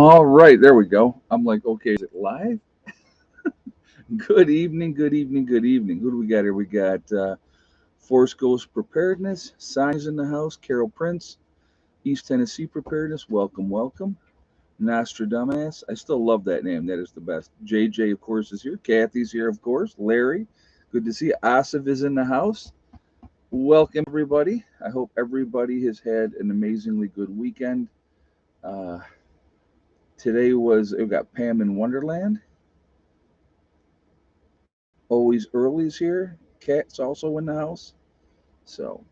All right, there we go. I'm like, okay, is it live? Good evening, good evening, good evening. Who do we got here? We got Force Ghost Preparedness, Signs in the house, Carol Prince, East Tennessee Preparedness. Welcome, welcome. Nostradamus. I still love that name. That is the best. JJ, of course, is here. Kathy's here, of course. Larry, good to see you. Asif is in the house. Welcome, everybody. I hope everybody has had an amazingly good weekend. Uh, Today we got Pam in Wonderland. Always Early's here. Cat's also in the house. So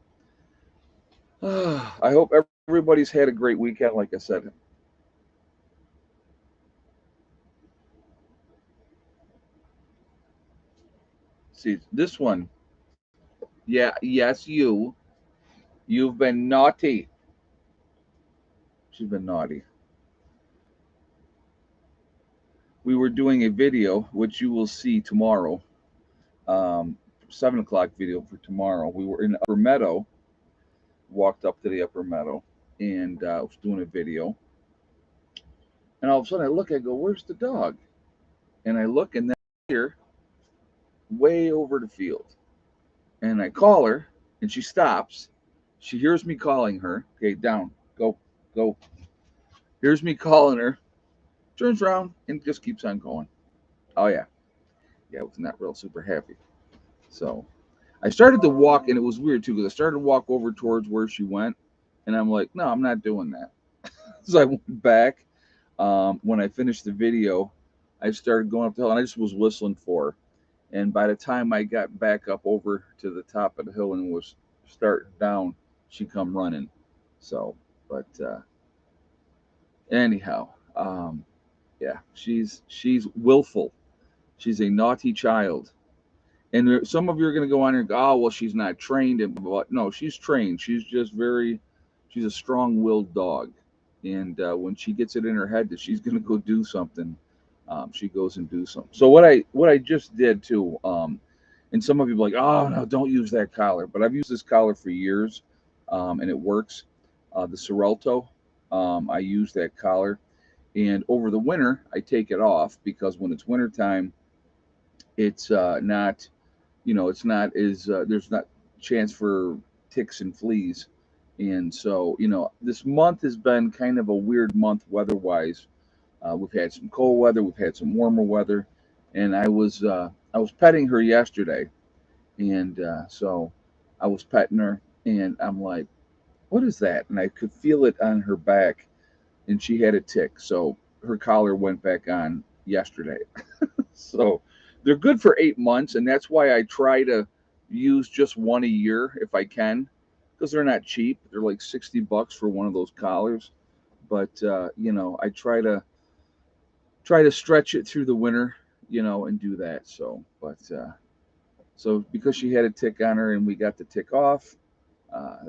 I hope everybody's had a great weekend. Like I said, see this one. Yeah, yes, you've been naughty. She's been naughty. We were doing a video, which you will see tomorrow. 7 o'clock video for tomorrow. We were in Upper Meadow. Walked up to the Upper Meadow, and I was doing a video. And all of a sudden, I look. I go, "Where's the dog?" And I look, and then here, way over the field. And I call her, and she stops. She hears me calling her. Okay, down, go, go. Hears me calling her, turns around, and just keeps on going. Oh yeah, I was not real super happy. So I started to walk, and it was weird too because I started to walk over towards where she went, and I'm like, no, I'm not doing that. So I went back. When I finished the video, I started going up the hill, and I just was whistling for her. And by the time I got back up over to the top of the hill and was starting down, she come running. So, but anyhow, yeah, she's willful. She's a naughty child. And some of you are going to go on here and go, oh, well, she's not trained. And but no, she's trained. She's a strong-willed dog. And when she gets it in her head that she's going to go do something, she goes and do something. So what I just did too, and some of you are like, oh no, don't use that collar. But I've used this collar for years, and it works. The Sorrelto, I use that collar, and over the winter I take it off because when it's wintertime, it's not, it's not as there's not chance for ticks and fleas, and so this month has been kind of a weird month weather-wise. We've had some cold weather, we've had some warmer weather, and I was petting her yesterday, and so I was petting her, and I'm like, "What is that?" And I could feel it on her back, and she had a tick, so her collar went back on yesterday. So they're good for 8 months, and that's why I try to use just one a year if I can, because they're not cheap. They're like $60 for one of those collars, but I try to stretch it through the winter, and do that. So, but so because she had a tick on her and we got the tick off,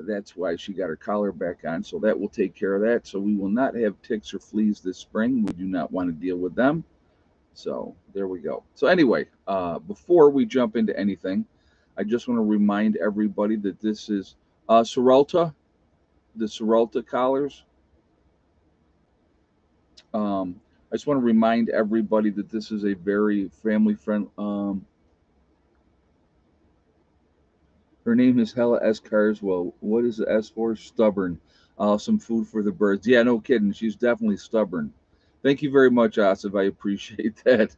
that's why she got her collar back on. So that will take care of that. So we will not have ticks or fleas this spring. We do not want to deal with them. So there we go. So anyway, before we jump into anything, I just want to remind everybody that this is Sorelta, the Sorelta collars. I just want to remind everybody that this is a very family friendly. Her name is Hella S. Carswell. What is the S for? Stubborn. Some food for the birds. Yeah, no kidding. She's definitely stubborn. Thank you very much, Asif. I appreciate that.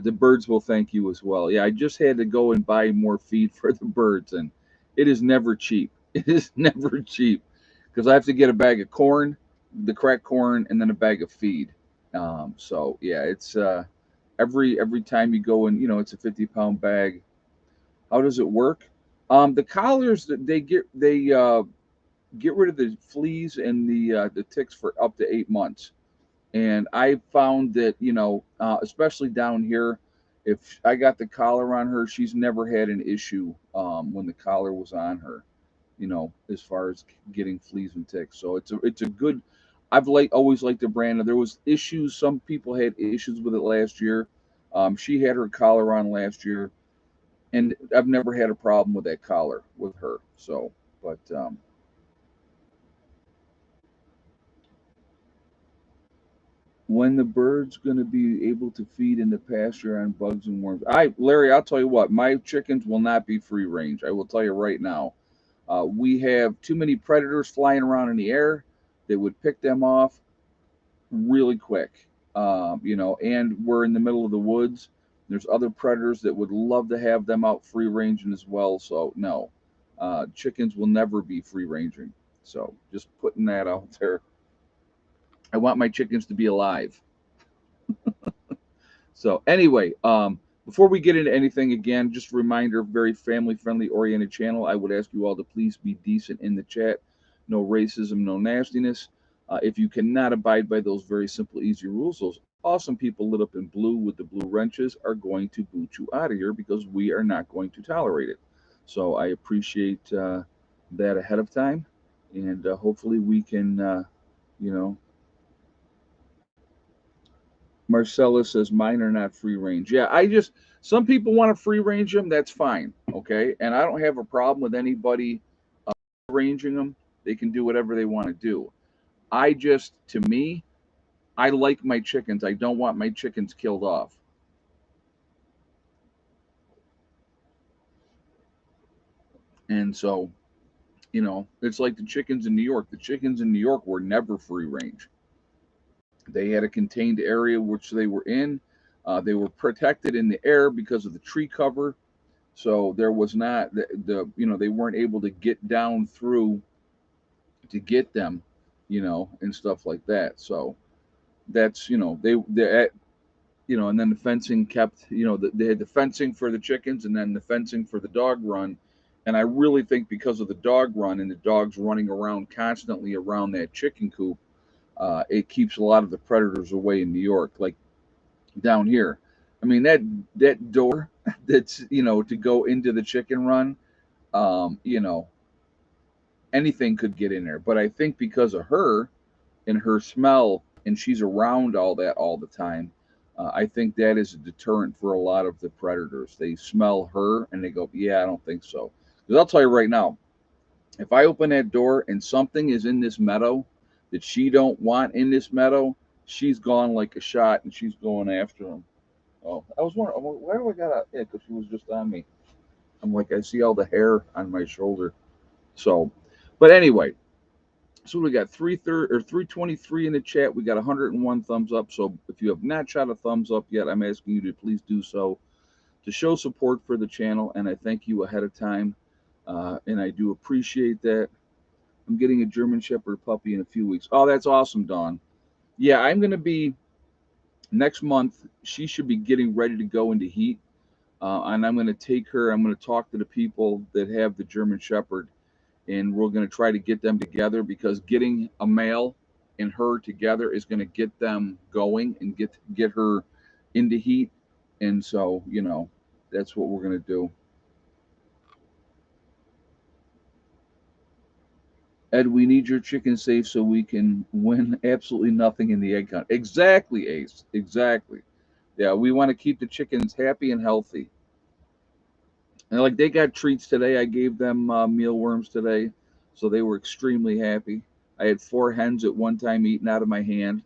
The birds will thank you as well. Yeah, I just had to go and buy more feed for the birds, and it is never cheap. It is never cheap because I have to get a bag of corn, the cracked corn, and then a bag of feed. So yeah, it's every time you go in, it's a 50-pound bag. How does it work? The collars that they get rid of the fleas and the ticks for up to 8 months. And I found that, especially down here, if I got the collar on her, she's never had an issue when the collar was on her, as far as getting fleas and ticks. So it's a good. I've always liked the brand. There was issues. Some people had issues with it last year. She had her collar on last year, and I've never had a problem with that collar with her. So, but um, When the bird's going to be able to feed in the pasture on bugs and worms? Larry, I'll tell you what, my chickens will not be free range. I will tell you right now. We have too many predators flying around in the air that would pick them off really quick. And we're in the middle of the woods. There's other predators that would love to have them out free ranging as well. So no, chickens will never be free ranging. So just putting that out there. I want my chickens to be alive. So anyway, before we get into anything, again, just a reminder, very family friendly oriented channel. I would ask you all to please be decent in the chat. No racism, no nastiness. If you cannot abide by those very simple, easy rules, those awesome people lit up in blue with the blue wrenches are going to boot you out of here because we are not going to tolerate it. So I appreciate that ahead of time. And hopefully we can, you know, Marcella says mine are not free range. Yeah, some people want to free range them. That's fine. Okay. And I don't have a problem with anybody ranging them. They can do whatever they want to do. To me, I like my chickens. I don't want my chickens killed off. And so, it's like the chickens in New York. The chickens in New York were never free range. They had a contained area which they were in. They were protected in the air because of the tree cover. So there was not they weren't able to get down through to get them, and stuff like that. So that's and then the fencing kept they had the fencing for the chickens and then the fencing for the dog run. And I really think because of the dog run and the dogs running around constantly around that chicken coop, it keeps a lot of the predators away in New York, like down here. I mean that door that's to go into the chicken run, um, you know, anything could get in there. But I think because of her and her smell, and she's around all that all the time, I think that is a deterrent for a lot of the predators. They smell her and they go, "Yeah, I don't think so." Because I'll tell you right now, if I open that door and something is in this meadow that she don't want in this meadow, she's gone like a shot and she's going after him. Oh, I was wondering, why do I got out? Yeah, because she was just on me. I'm like, I see all the hair on my shoulder. So, but anyway, so we got 323 in the chat. We got 101 thumbs up. So if you have not shot a thumbs up yet, I'm asking you to please do so to show support for the channel. And I thank you ahead of time. And I do appreciate that. I'm getting a German Shepherd puppy in a few weeks. Oh, that's awesome, Dawn. Yeah, I'm going to be next month. She should be getting ready to go into heat. And I'm going to take her. I'm going to talk to the people that have the German Shepherd, and we're going to try to get them together because getting a male and her together is going to get them going and get her into heat. And so, that's what we're going to do. Ed, we need your chicken safe so we can win absolutely nothing in the egg count. Exactly, Ace. Exactly. Yeah, we want to keep the chickens happy and healthy. And like they got treats today. I gave them mealworms today, so they were extremely happy. I had 4 hens at one time eating out of my hand.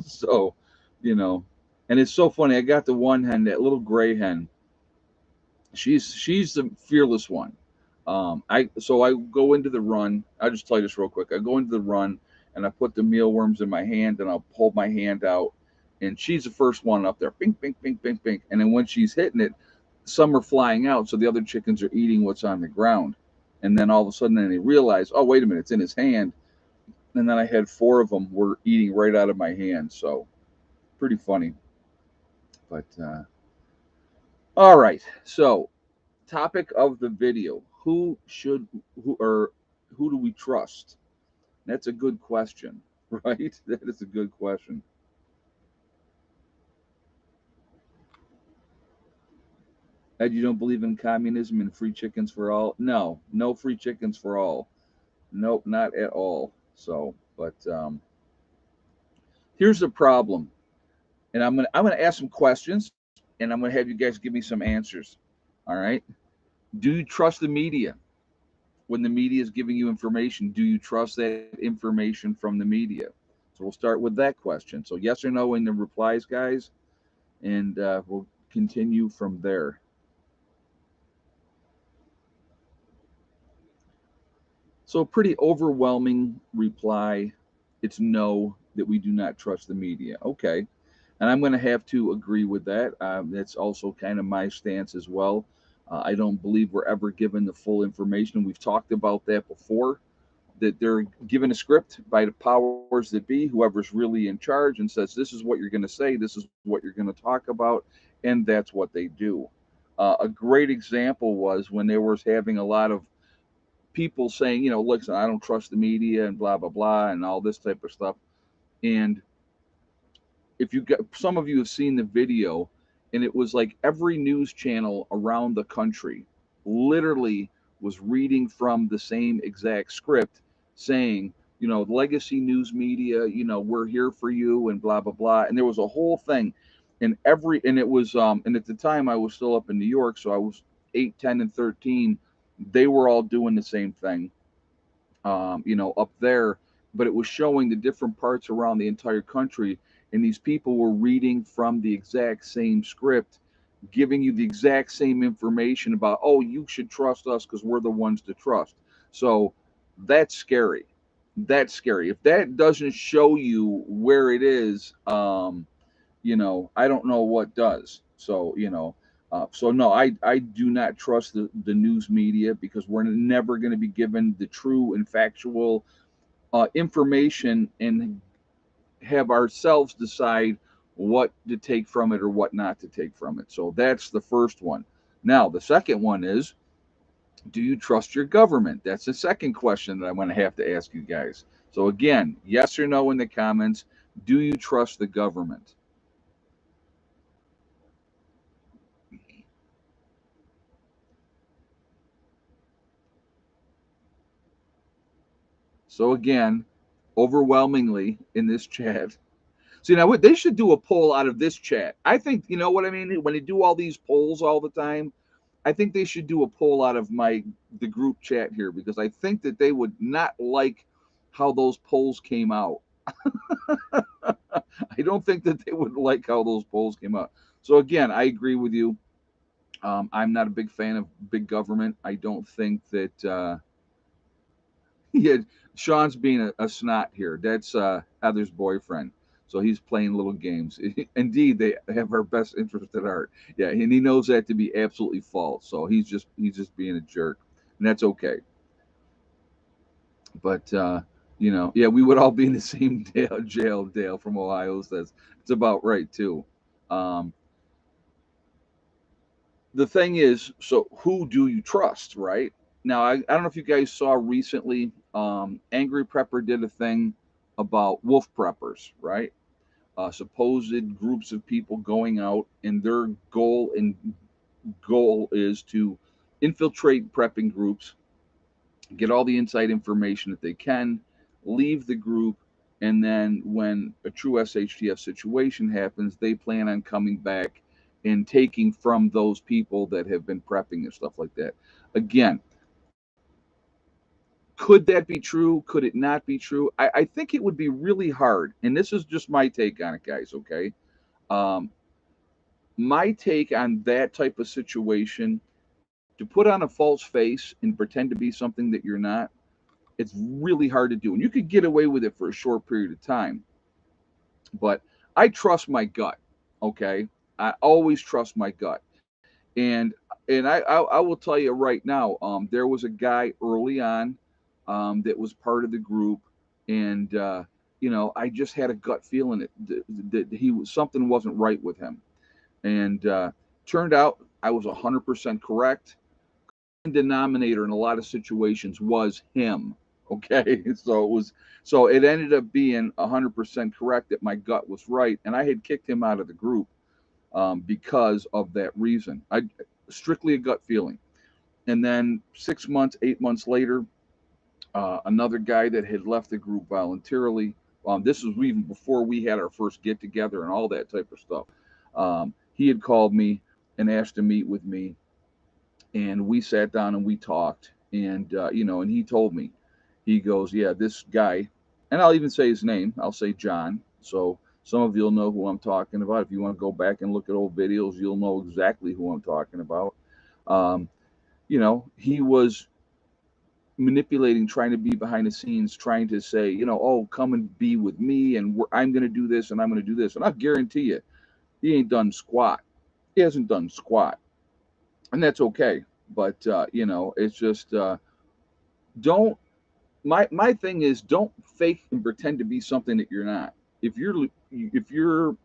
So, you know, and it's so funny. I got the one hen, that little gray hen. She's the fearless one. I go into the run. I'll just tell you this real quick. I go into the run and I put the mealworms in my hand and I'll pull my hand out, and she's the first one up there. Bink, bink, bink, bink, bink. And then when she's hitting it, some are flying out, so the other chickens are eating what's on the ground. And then all of a sudden, then they realize, oh wait a minute, it's in his hand. And then I had 4 of them were eating right out of my hand. So pretty funny. But all right. So topic of the video: who do we trust? That's a good question, right? That is a good question. Ed, you don't believe in communism and free chickens for all? No, no free chickens for all. Nope, not at all. So, but here's the problem, and I'm gonna ask some questions, and I'm gonna have you guys give me some answers. All right. Do you trust the media? When the media is giving you information, do you trust that information from the media? So we'll start with that question. So yes or no in the replies, guys, and we'll continue from there. So a pretty overwhelming reply. It's no, that we do not trust the media. Okay. And I'm going to have to agree with that. That's also kind of my stance as well. I don't believe we're ever given the full information. We've talked about that before, that they're given a script by the powers that be, whoever's really in charge, and says, this is what you're going to say, this is what you're going to talk about, and that's what they do. A great example was when they were having a lot of people saying, listen, I don't trust the media and blah, blah, blah, and all this type of stuff. And if you get, some of you have seen the video, and it was like every news channel around the country literally was reading from the same exact script, saying, legacy news media, we're here for you and blah blah blah. And there was a whole thing, and it was and at the time I was still up in New York, so I was 8, 10, and 13. They were all doing the same thing, up there, but it was showing the different parts around the entire country, and these people were reading from the exact same script, giving you the exact same information about, oh, you should trust us because we're the ones to trust. So that's scary. That's scary. If that doesn't show you where it is, I don't know what does. So, so no, I do not trust the news media, because we're never going to be given the true and factual information, and have ourselves decide what to take from it or what not to take from it. So that's the first one. Now, the second one is, do you trust your government? That's the second question that I'm going to have to ask you guys. So again, yes or no in the comments. Do you trust the government? So again, overwhelmingly in this chat. See, now what they should do a poll out of this chat. I think, you know what I mean? When they do all these polls all the time, I think they should do a poll out of the group chat here, because I think that they would not like how those polls came out. I don't think that they would like how those polls came out. So again, I agree with you. I'm not a big fan of big government. I don't think that yeah, Sean's being a snot here. That's Heather's boyfriend. So he's playing little games. Indeed, they have our best interest at heart. Yeah, and he knows that to be absolutely false. So he's just being a jerk, and that's okay. But yeah, we would all be in the same jail. Dale from Ohio says it's about right too. Um, the thing is, so who do you trust, right? Now, I don't know if you guys saw recently, Angry Prepper did a thing about wolf preppers, right? Supposed groups of people going out, and their goal is to infiltrate prepping groups, get all the inside information that they can, leave the group, and then when a true SHTF situation happens, they plan on coming back and taking from those people that have been prepping and stuff like that. Again, could that be true? Could it not be true? I think it would be really hard, and this is just my take on it, guys. Okay, um, my take on that type of situation, to put on a false face and pretend to be something that you're not, it's really hard to do. And you could get away with it for a short period of time. But I trust my gut. Okay. I always trust my gut. And I will tell you right now, there was a guy early on, that was part of the group, and I just had a gut feeling that he was, something wasn't right with him, and turned out I was 100% correct. Denominator in a lot of situations was him. Okay, so it ended up being 100% correct that my gut was right, and I had kicked him out of the group, because of that reason. I strictly a gut feeling. And then 6 months, 8 months later, another guy that had left the group voluntarily. This was even before we had our first get together and all that type of stuff. He had called me and asked to meet with me, and we sat down and we talked, and and he told me, he goes, yeah, this guy and I'll even say his name. I'll say John. So some of you'll know who I'm talking about. If you want to go back and look at old videos, you'll know exactly who I'm talking about. Um, he was manipulating, trying to be behind the scenes, trying to say, oh, come and be with me, and I'm going to do this, and I'm going to do this, and I guarantee you, he ain't done squat. He hasn't done squat, and that's okay. But it's just don't. My thing is, don't fake and pretend to be something that you're not. If you're if you're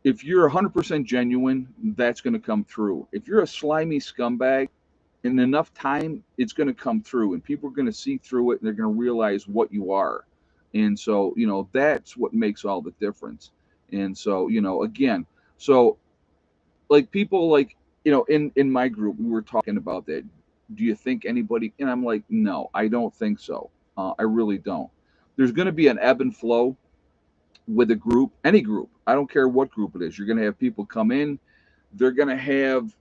if you're 100% genuine, that's going to come through. If you're a slimy scumbag, in enough time, it's going to come through, and people are going to see through it, and they're going to realize what you are. And so, that's what makes all the difference. And so, again, so like people like, in my group, we were talking about that. Do you think anybody? And I'm like, no, I don't think so. I really don't. There's going to be an ebb and flow with a group, any group. I don't care what group it is. You're going to have people come in. They're going to have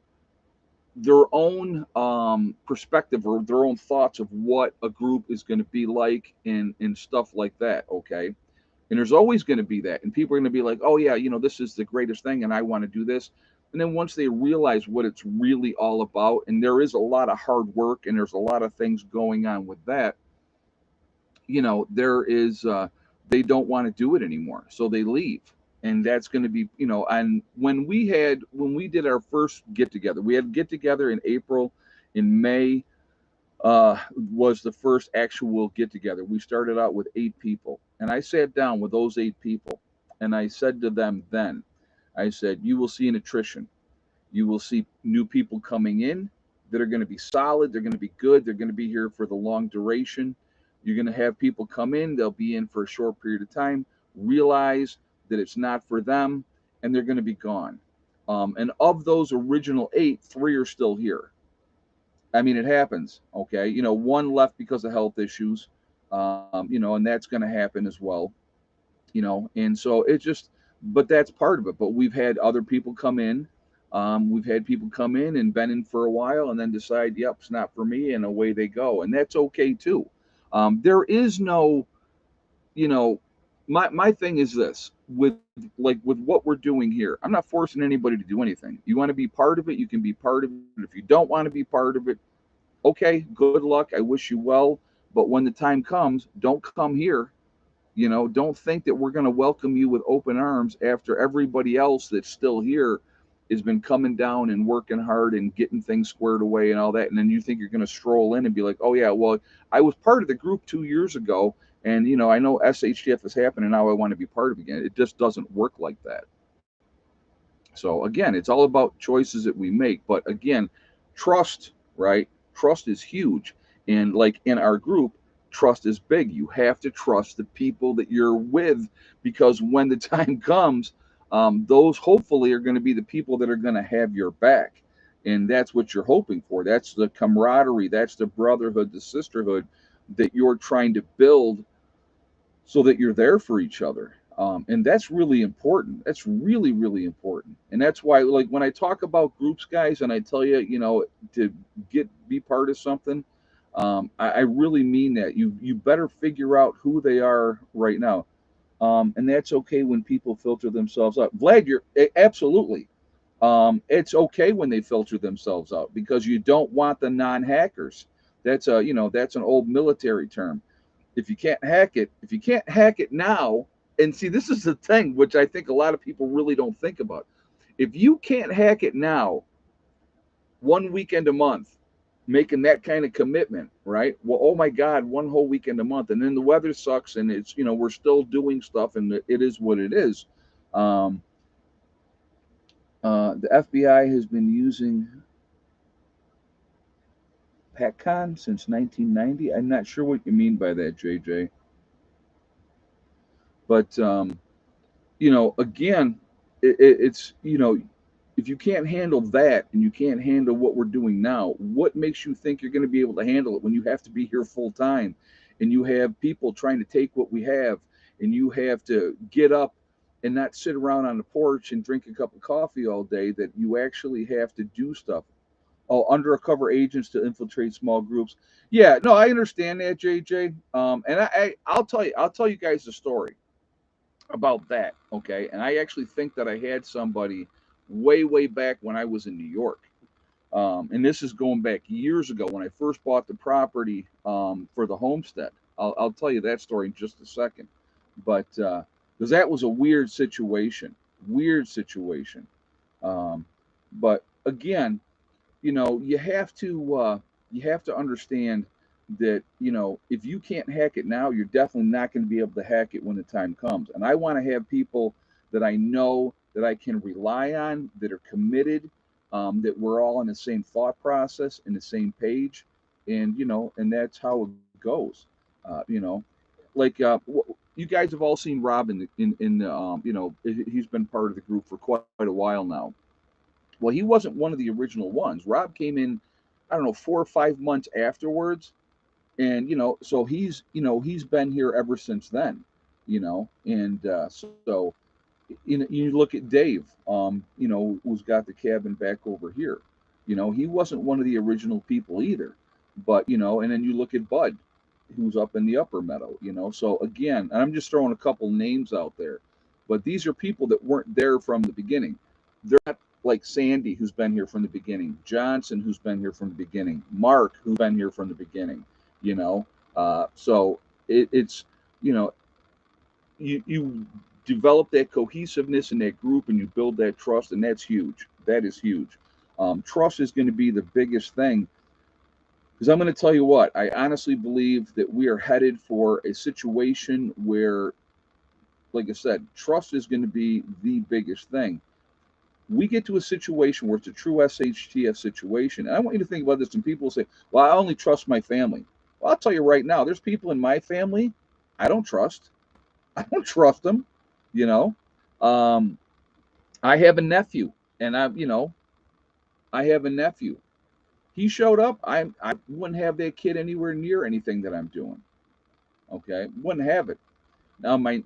their own perspective or their own thoughts of what a group is going to be like and stuff like that. Okay. And there's always going to be that. And people are going to be like, oh, yeah, this is the greatest thing. And I want to do this. And then once they realize what it's really all about, and there is a lot of hard work and there's a lot of things going on with that, there is they don't want to do it anymore, so they leave. And that's going to be, and when we did our first get together, we had a get together in April. In May was the first actual get together. We started out with 8 people, and I sat down with those 8 people, and I said to them then, I said, you will see an attrition. You will see new people coming in that are going to be solid. They're going to be good. They're going to be here for the long duration. You're going to have people come in. They'll be in for a short period of time, realize that it's not for them, and they're going to be gone. And of those original 8, 3 are still here. I mean, it happens. Okay. One left because of health issues, and that's going to happen as well. And so it just, but that's part of it. But we've had other people come in. We've had people come in and been in for a while and then decide, yep, it's not for me, and away they go. And that's okay too. There is no, you know, my thing is this with what we're doing here. I'm not forcing anybody to do anything. You want to be part of it, you can be part of it. If you don't want to be part of it, okay, good luck. I wish you well. But when the time comes, don't come here. Don't think that we're going to welcome you with open arms after everybody else that's still here has been coming down and working hard and getting things squared away and all that. And then you think you're going to stroll in and be like, oh, yeah, well, I was part of the group 2 years ago. And, I know SHTF is happening now. I want to be part of it again. It just doesn't work like that. So, again, it's all about choices that we make. But again, trust, right? Trust is huge. And like in our group, trust is big. You have to trust the people that you're with, because when the time comes, those hopefully are going to be the people that are going to have your back. And that's what you're hoping for. That's the camaraderie, that's the brotherhood, the sisterhood that you're trying to build so that you're there for each other. And that's really important. That's really, really important. And that's why, like, when I talk about groups, guys, and I tell you, to be part of something, I really mean that. You better figure out who they are right now. And that's okay when people filter themselves out. Vlad, you're absolutely. It's okay when they filter themselves out, because you don't want the non-hackers. That's an old military term. If you can't hack it now, and see, this is the thing which I think a lot of people really don't think about. If you can't hack it now, one weekend a month, making that kind of commitment, right? Well, oh my God, one whole weekend a month, and then the weather sucks, and it's we're still doing stuff, and it is what it is. Um, the FBI has been using PACCON since 1990. I'm not sure what you mean by that, JJ. But again, it's if you can't handle that and you can't handle what we're doing now, what makes you think you're going to be able to handle it when you have to be here full time, and you have people trying to take what we have, and you have to get up and not sit around on the porch and drink a cup of coffee all day, that you actually have to do stuff. Oh, undercover agents to infiltrate small groups. Yeah, no, I understand that, JJ. And I'll tell you guys a story about that. Okay, and I actually think that I had somebody way back when I was in New York. And this is going back years ago when I first bought the property for the homestead. I'll tell you that story in just a second. But because that was a weird situation. Um, but again, you have to understand that if you can't hack it now, you're definitely not going to be able to hack it when the time comes. And I want to have people that I know that I can rely on, that are committed, that we're all on the same thought process and the same page, and that's how it goes. Like you guys have all seen Rob in the he's been part of the group for quite a while now. Well, he wasn't one of the original ones. Rob came in, I don't know, 4 or 5 months afterwards, and so he's been here ever since then. And so you look at Dave, who's got the cabin back over here. He wasn't one of the original people either, but and then you look at Bud, who's up in the upper meadow. So again, and I'm just throwing a couple names out there, but these are people that weren't there from the beginning. They're not like Sandy, who's been here from the beginning, Johnson, who's been here from the beginning, Mark, who's been here from the beginning. You know, so it's you know you develop that cohesiveness in that group, and you build that trust, and that's huge. That is huge. Trust is going to be the biggest thing, because I'm going to tell you what, I honestly believe that we are headed for a situation where, like I said, trust is going to be the biggest thing. We get to a situation where it's a true SHTF situation. And I want you to think about this. And people say, well, I only trust my family. Well, I'll tell you right now, there's people in my family I don't trust. I don't trust them. You know, um, I have a nephew, and I have a nephew. He showed up. I wouldn't have that kid anywhere near anything that I'm doing. Okay, wouldn't have it. Now my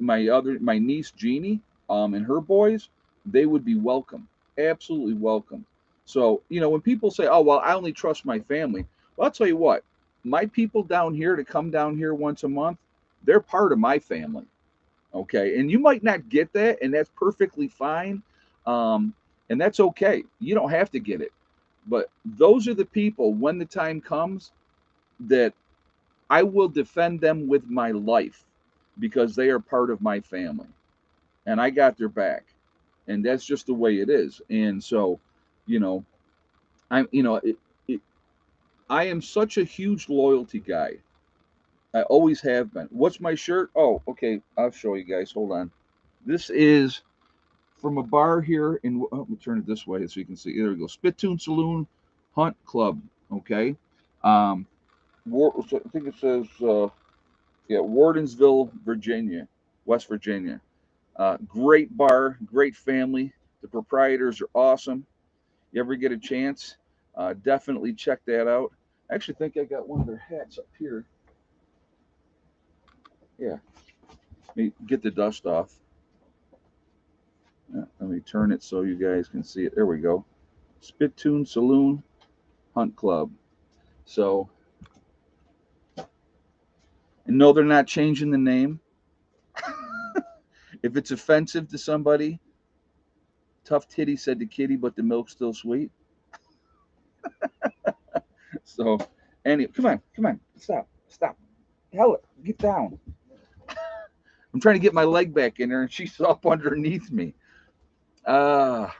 niece Jeannie, and her boys, they would be welcome, absolutely welcome. So when people say, "Oh well, I only trust my family," well, I'll tell you what, my people down here to come down here once a month, they're part of my family. Okay, and you might not get that, and that's perfectly fine, um, and that's okay. You don't have to get it, but those are the people when the time comes that I will defend them with my life, because they are part of my family and I got their back. And that's just the way it is. And so, you know, I'm, it, I am such a huge loyalty guy. I always have been. What's my shirt? Oh, okay. I'll show you guys. Hold on. This is from a bar here in, oh, we'll turn it this way so you can see. There we go. Spittoon Saloon Hunt Club. Okay. Um, I think it says, yeah, Wardensville, Virginia, West Virginia. Great bar, great family. The proprietors are awesome. You ever get a chance, definitely check that out. I actually think I got one of their hats up here. Yeah, let me get the dust off. Let me turn it so you guys can see it. There we go. Spittoon Saloon Hunt Club. So, and no, they're not changing the name. If it's offensive to somebody, Tough Titty said to Kitty, but the milk's still sweet. So, come on, stop. Hell, get down. I'm trying to get my leg back in there, and she's up underneath me. But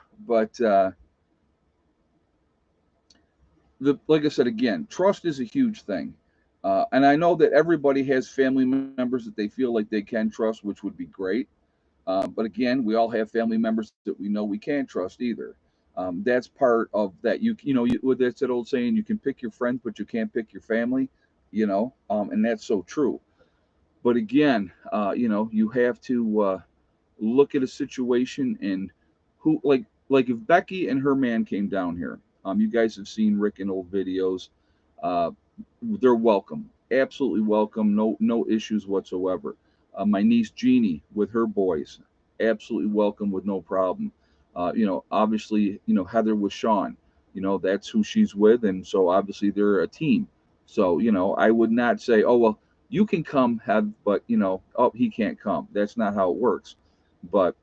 like I said again, trust is a huge thing, and I know that everybody has family members that they feel like they can trust, which would be great. But again, we all have family members that we know we can't trust either. That's part of that. With that old saying, you can pick your friends, but you can't pick your family. And that's so true. But again, you have to look at a situation, and who, like if Becky and her man came down here. You guys have seen Rick in old videos. Uh, they're welcome, absolutely welcome. No issues whatsoever. My niece Jeannie with her boys, absolutely welcome with no problem. Obviously, Heather with Sean. That's who she's with, and so obviously they're a team. So I would not say, oh well, you can come have, but oh, he can't come. That's not how it works. But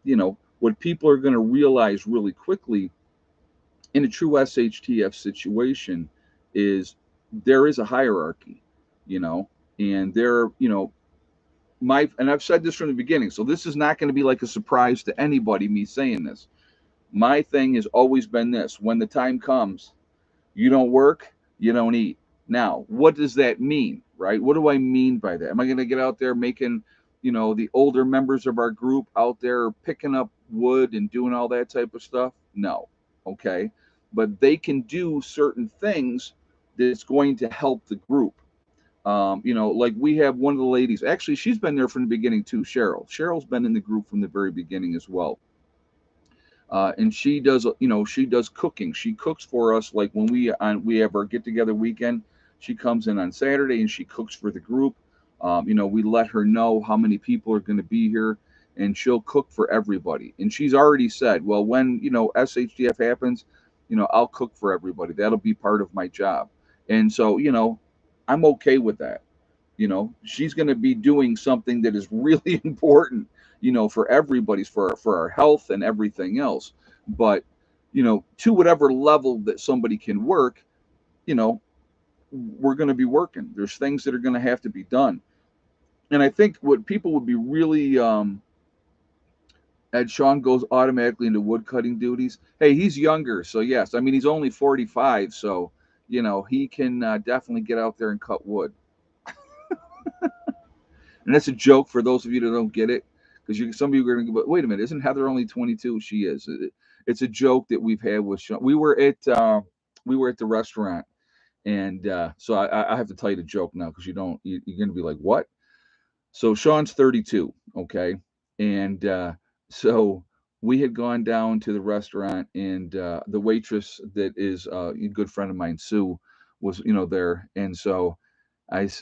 what people are going to realize really quickly in a true SHTF situation is there is a hierarchy, you know, and there, and I've said this from the beginning, so this is not going to be like a surprise to anybody, me saying this. My thing has always been this: when the time comes, you don't work, you don't eat. Now, what does that mean, right? What do I mean by that? Am I going to get out there making, the older members of our group out there picking up wood and doing all that type of stuff? No. Okay. But they can do certain things that's going to help the group. Like we have one of the ladies, actually, she's been there from the beginning too, Cheryl. Cheryl's been in the group from the very beginning as well. And she does cooking. She cooks for us. Like when we have our get together weekend, she comes in on Saturday and she cooks for the group. We let her know how many people are going to be here, and she'll cook for everybody. And she's already said, well, when SHDF happens, I'll cook for everybody. That'll be part of my job. And so I'm okay with that. She's going to be doing something that is really important, for everybody's, for our health and everything else. But to whatever level that somebody can work, you know we're going to be working. There's things that are going to have to be done. And I think what people would be really, Ed Sean goes automatically into wood cutting duties. Hey, he's younger, so yes, I mean he's only 45, so he can definitely get out there and cut wood. And that's a joke for those of you that don't get it, because some of you are going to go, but wait a minute, isn't Heather only 22? She is. It's a joke that we've had with Sean. We were at the restaurant, and so I have to tell you the joke now, because you're going to be like, what? So Sean's 32, okay, and so we had gone down to the restaurant, and the waitress that is a good friend of mine, Sue, was there, and so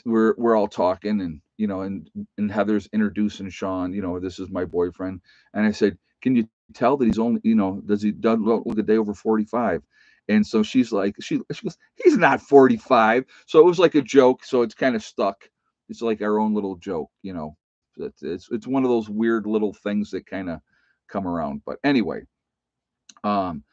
we're all talking, and and Heather's introducing Sean. This is my boyfriend, and I said, can you tell that he's only, does he doesn't look a day over 45? And so she's like, she goes, he's not 45. So it was like a joke, so it's kind of stuck. It's like our own little joke. It's one of those weird little things that kind of come around. But anyway, um,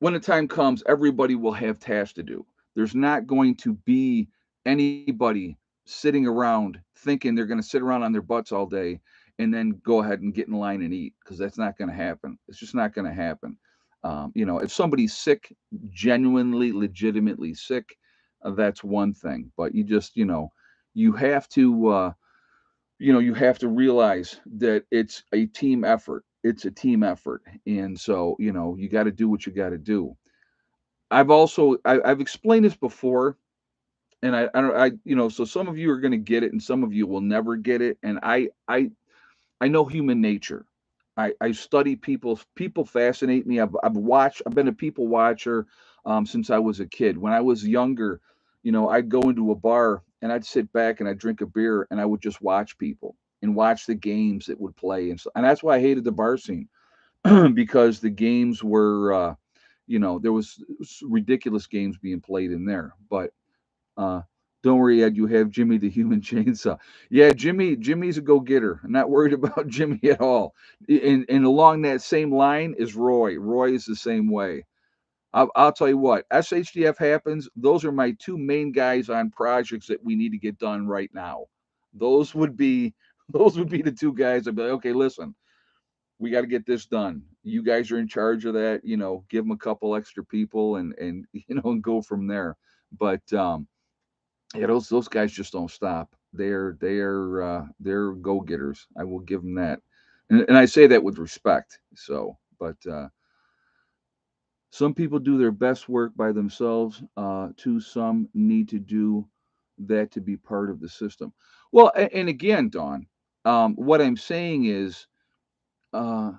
when the time comes, everybody will have tasks to do. There's not going to be anybody sitting around thinking they're going to sit around on their butts all day and then go ahead and get in line and eat, because that's not going to happen. It's just not going to happen. If somebody's sick, genuinely, legitimately sick, that's one thing. But you have to. You have to realize that it's a team effort. It's a team effort, and so you got to do what you got to do. I've explained this before, and I don't so some of you are going to get it, and some of you will never get it. And I know human nature. I study people. People fascinate me. I've been a people watcher since I was a kid. When I was younger, I'd go into a bar and I'd sit back and I'd drink a beer and I would just watch people and watch the games that would play, and that's why I hated the bar scene. Because the games were, there was ridiculous games being played in there. But uh, don't worry, Ed, you have Jimmy the Human Chainsaw. Yeah, Jimmy's a go getter. I'm not worried about Jimmy at all. And along that same line is Roy. Roy is the same way. I'll tell you what, SHDF happens. Those are my two main guys on projects that we need to get done right now. Those would be those would be the two guys. I'd be like, okay, listen, we got to get this done. You guys are in charge of that. Give them a couple extra people, and and go from there. But yeah, those guys just don't stop. They're go getters. I will give them that, and I say that with respect. So, but some people do their best work by themselves. Some need to do that to be part of the system. Well, and again, Don, what I'm saying is, uh,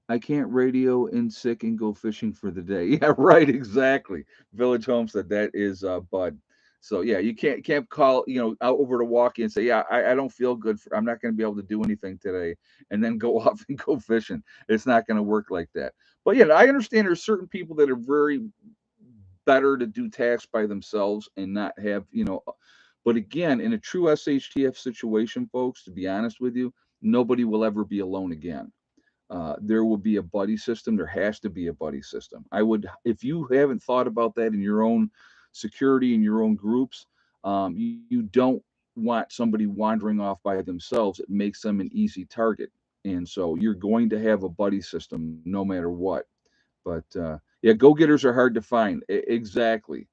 I can't radio in sick and go fishing for the day. Yeah, right, exactly. Village Homestead, that is Bud. So yeah, you can't call, out over to walk in and say, yeah, I don't feel good. I'm not going to be able to do anything today, and then go off and go fishing. It's not going to work like that. But yeah, I understand there's certain people that are very better to do tasks by themselves and not have, but again, in a true SHTF situation, folks, to be honest with you, nobody will ever be alone again. There will be a buddy system. There has to be a buddy system. If you haven't thought about that in your own security in your own groups, you don't want somebody wandering off by themselves. It makes them an easy target. And so you're going to have a buddy system no matter what. But yeah, go getters are hard to find. Exactly.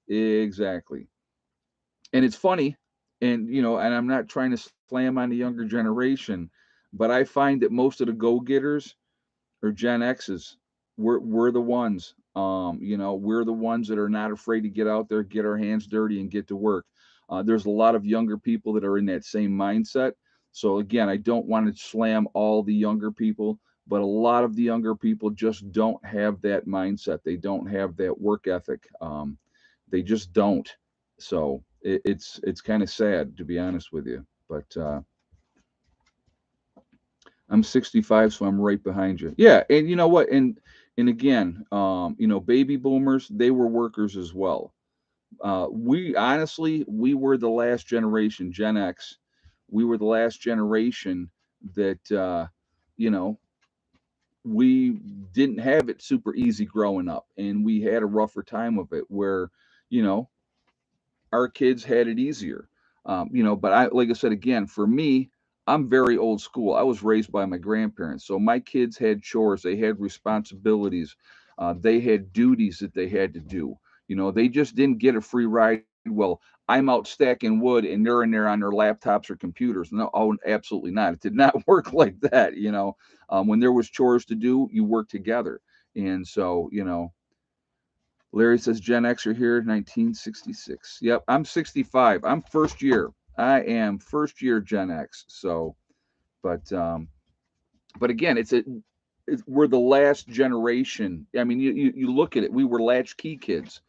Exactly. And it's funny, and I'm not trying to slam on the younger generation, but I find that most of the go getters or Gen X's, we're the ones. We're the ones that are not afraid to get out there, get our hands dirty, and get to work. There's a lot of younger people that are in that same mindset. So again, I don't want to slam all the younger people, but a lot of the younger people just don't have that mindset. They don't have that work ethic. They just don't. So it's kind of sad, to be honest with you. But I'm 65, so I'm right behind you. Yeah, and you know what? And again, baby boomers, they were workers as well. We honestly, we were the last generation, Gen X. We were the last generation that, you know, we didn't have it super easy growing up, and we had a rougher time of it. Where, you know, our kids had it easier. But like I said again, for me, I'm very old school. I was raised by my grandparents, so my kids had chores, they had responsibilities, they had duties that they had to do. They just didn't get a free ride. Well, I'm out stacking wood and they're in there on their laptops or computers. No, oh, absolutely not. It did not work like that. When there was chores to do, you work together. And so, Larry says Gen X are here, 1966. Yep, I'm 65. I'm first year. I am first year Gen X. So, but again, we're the last generation. I mean, you look at it. We were latchkey kids.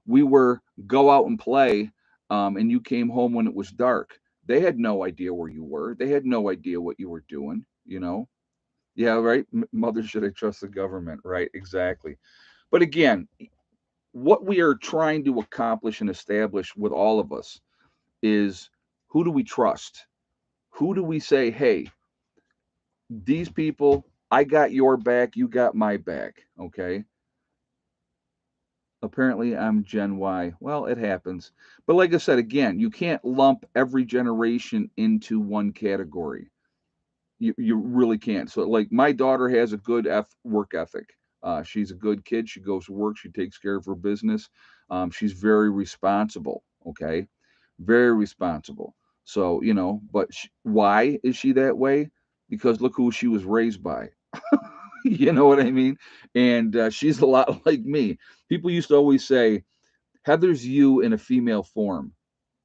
We were go out and play, and you came home when it was dark. They had no idea where you were. They had no idea what you were doing. Yeah, right. Mother, should I trust the government? Right, exactly. But again, what we are trying to accomplish and establish with all of us is, who do we trust? Who do we say, hey, these people, I got your back, you got my back, okay? Apparently, I'm Gen Y. Well, it happens. But like I said, again, you can't lump every generation into one category. You really can't. So, like, my daughter has a good work ethic. She's a good kid. She goes to work. She takes care of her business. She's very responsible. Okay, very responsible. So, but why is she that way? Because look who she was raised by. You know what I mean? And she's a lot like me. People used to always say, Heather's you in a female form.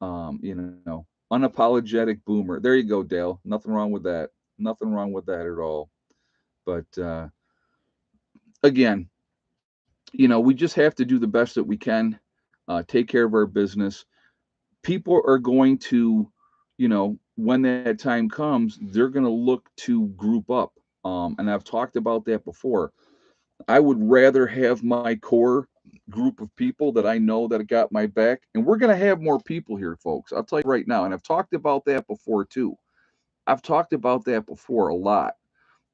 Unapologetic boomer. There you go, Dale. Nothing wrong with that. Nothing wrong with that at all. But again, we just have to do the best that we can, take care of our business. People are going to, when that time comes, they're going to look to group up. And I've talked about that before. I would rather have my core group of people that I know that got my back. And we're going to have more people here, folks. I'll tell you right now. And I've talked about that before, too. I've talked about that before a lot.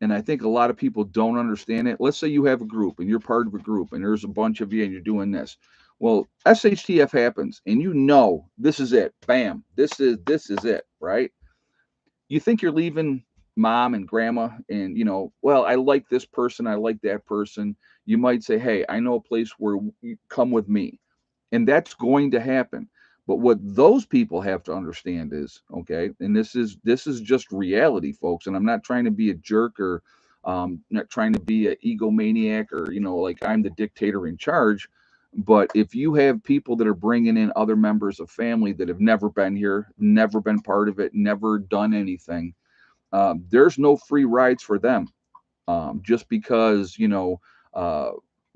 And I think a lot of people don't understand it. Let's say you have a group and you're part of a group and there's a bunch of you and you're doing this. Well, SHTF happens and this is it. Bam. This is it, right? You think you're leaving mom and grandma and well, I like this person, I like that person. You might say, hey, I know a place where you come with me. And that's going to happen. But what those people have to understand is, okay, and this is just reality, folks. And I'm not trying to be a jerk or not trying to be an egomaniac or like I'm the dictator in charge. But if you have people that are bringing in other members of family that have never been here, never been part of it, never done anything, there's no free rides for them. Just because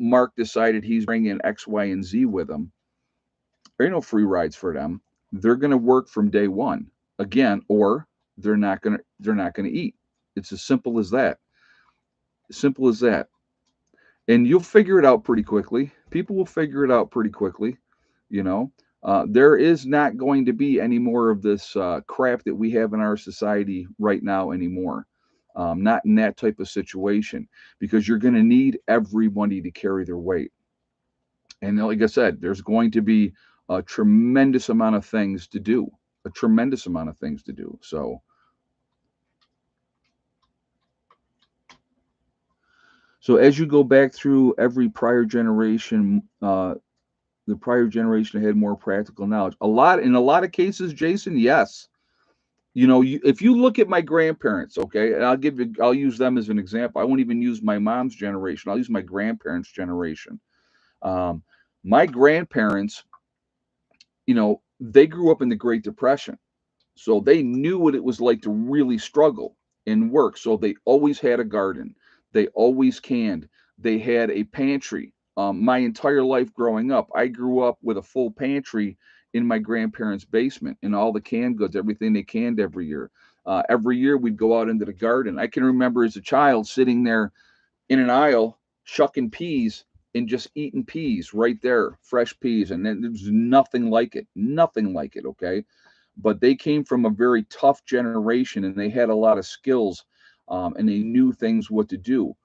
Mark decided he's bringing X, Y, and Z with him. There ain't no free rides for them. They're going to work from day one again, or they're not going to eat. It's as simple as that. Simple as that. And you'll figure it out pretty quickly. People will figure it out pretty quickly. You know, there is not going to be any more of this crap that we have in our society right now anymore. Not in that type of situation, because you're going to need everybody to carry their weight. And like I said, there's going to be a tremendous amount of things to do, a tremendous amount of things to do. So as you go back through every prior generation, the prior generation had more practical knowledge. In a lot of cases, Jason, yes. If you look at my grandparents, okay, and I'll use them as an example. I won't even use my mom's generation. I'll use my grandparents' generation. Um, my grandparents, they grew up in the Great Depression. So they knew what it was like to really struggle and work. So they always had a garden. They always canned. They had a pantry. My entire life growing up, I grew up with a full pantry in my grandparents' basement and all the canned goods, everything they canned every year we'd go out into the garden. I can remember as a child sitting there in an aisle shucking peas and just eating peas right there, fresh peas. And then there's nothing like it. Okay. But they came from a very tough generation and they had a lot of skills, and they knew things what to do.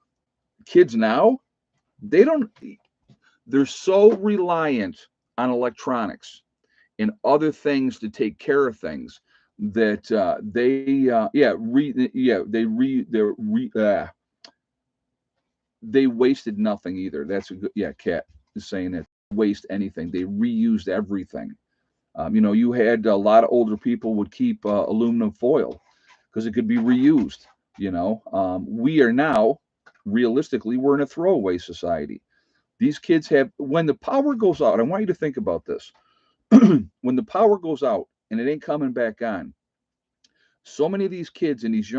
Kids now, they don't, they're so reliant on electronics and other things to take care of things that they wasted nothing either. That's a good, yeah, Cat is saying that waste anything. They reused everything. You had a lot of older people would keep aluminum foil because it could be reused. We are now, realistically, we're in a throwaway society. These kids have, when the power goes out, I want you to think about this. When the power goes out and it ain't coming back on, so many of these kids in these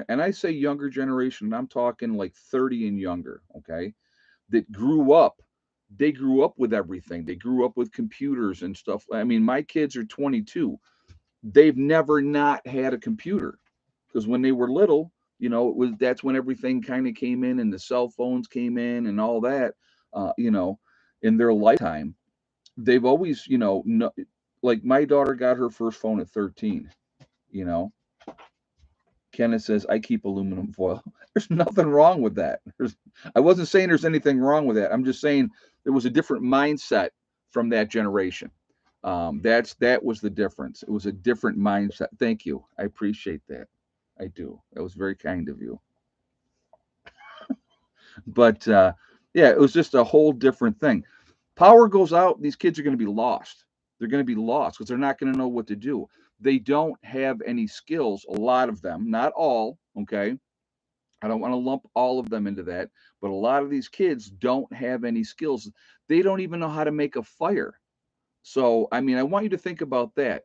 and I say younger generation, I'm talking like 30 and younger, okay, that they grew up with everything. They grew up with computers and stuff. I mean, my kids are 22. They've never not had a computer because when they were little, that's when everything kind of came in and the cell phones came in and all that. In their lifetime, they've always, no, like my daughter got her first phone at 13. You know, Kenneth says, I keep aluminum foil. There's nothing wrong with that. I wasn't saying there's anything wrong with that. I'm just saying there was a different mindset from that generation. That was the difference. It was a different mindset. Thank you. I appreciate that. I do. That was very kind of you. But yeah, it was just a whole different thing. Power goes out, these kids are going to be lost. They're going to be lost because they're not going to know what to do. They don't have any skills, a lot of them, not all, okay? I don't want to lump all of them into that, but a lot of these kids don't have any skills. They don't even know how to make a fire. So, I mean, I want you to think about that.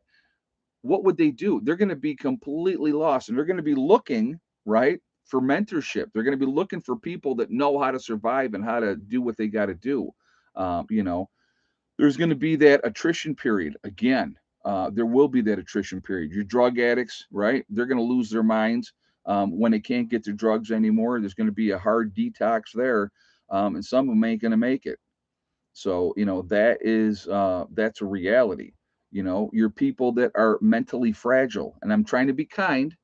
What would they do? They're going to be completely lost and they're going to be looking, right, for mentorship. They're going to be looking for people that know how to survive and how to do what they got to do. Um, you know, there's going to be that attrition period again. There will be that attrition period. Your drug addicts, right? They're going to lose their minds when they can't get their drugs anymore. There's going to be a hard detox there, and some of them ain't going to make it. So that's a reality. Your people that are mentally fragile, and I'm trying to be kind.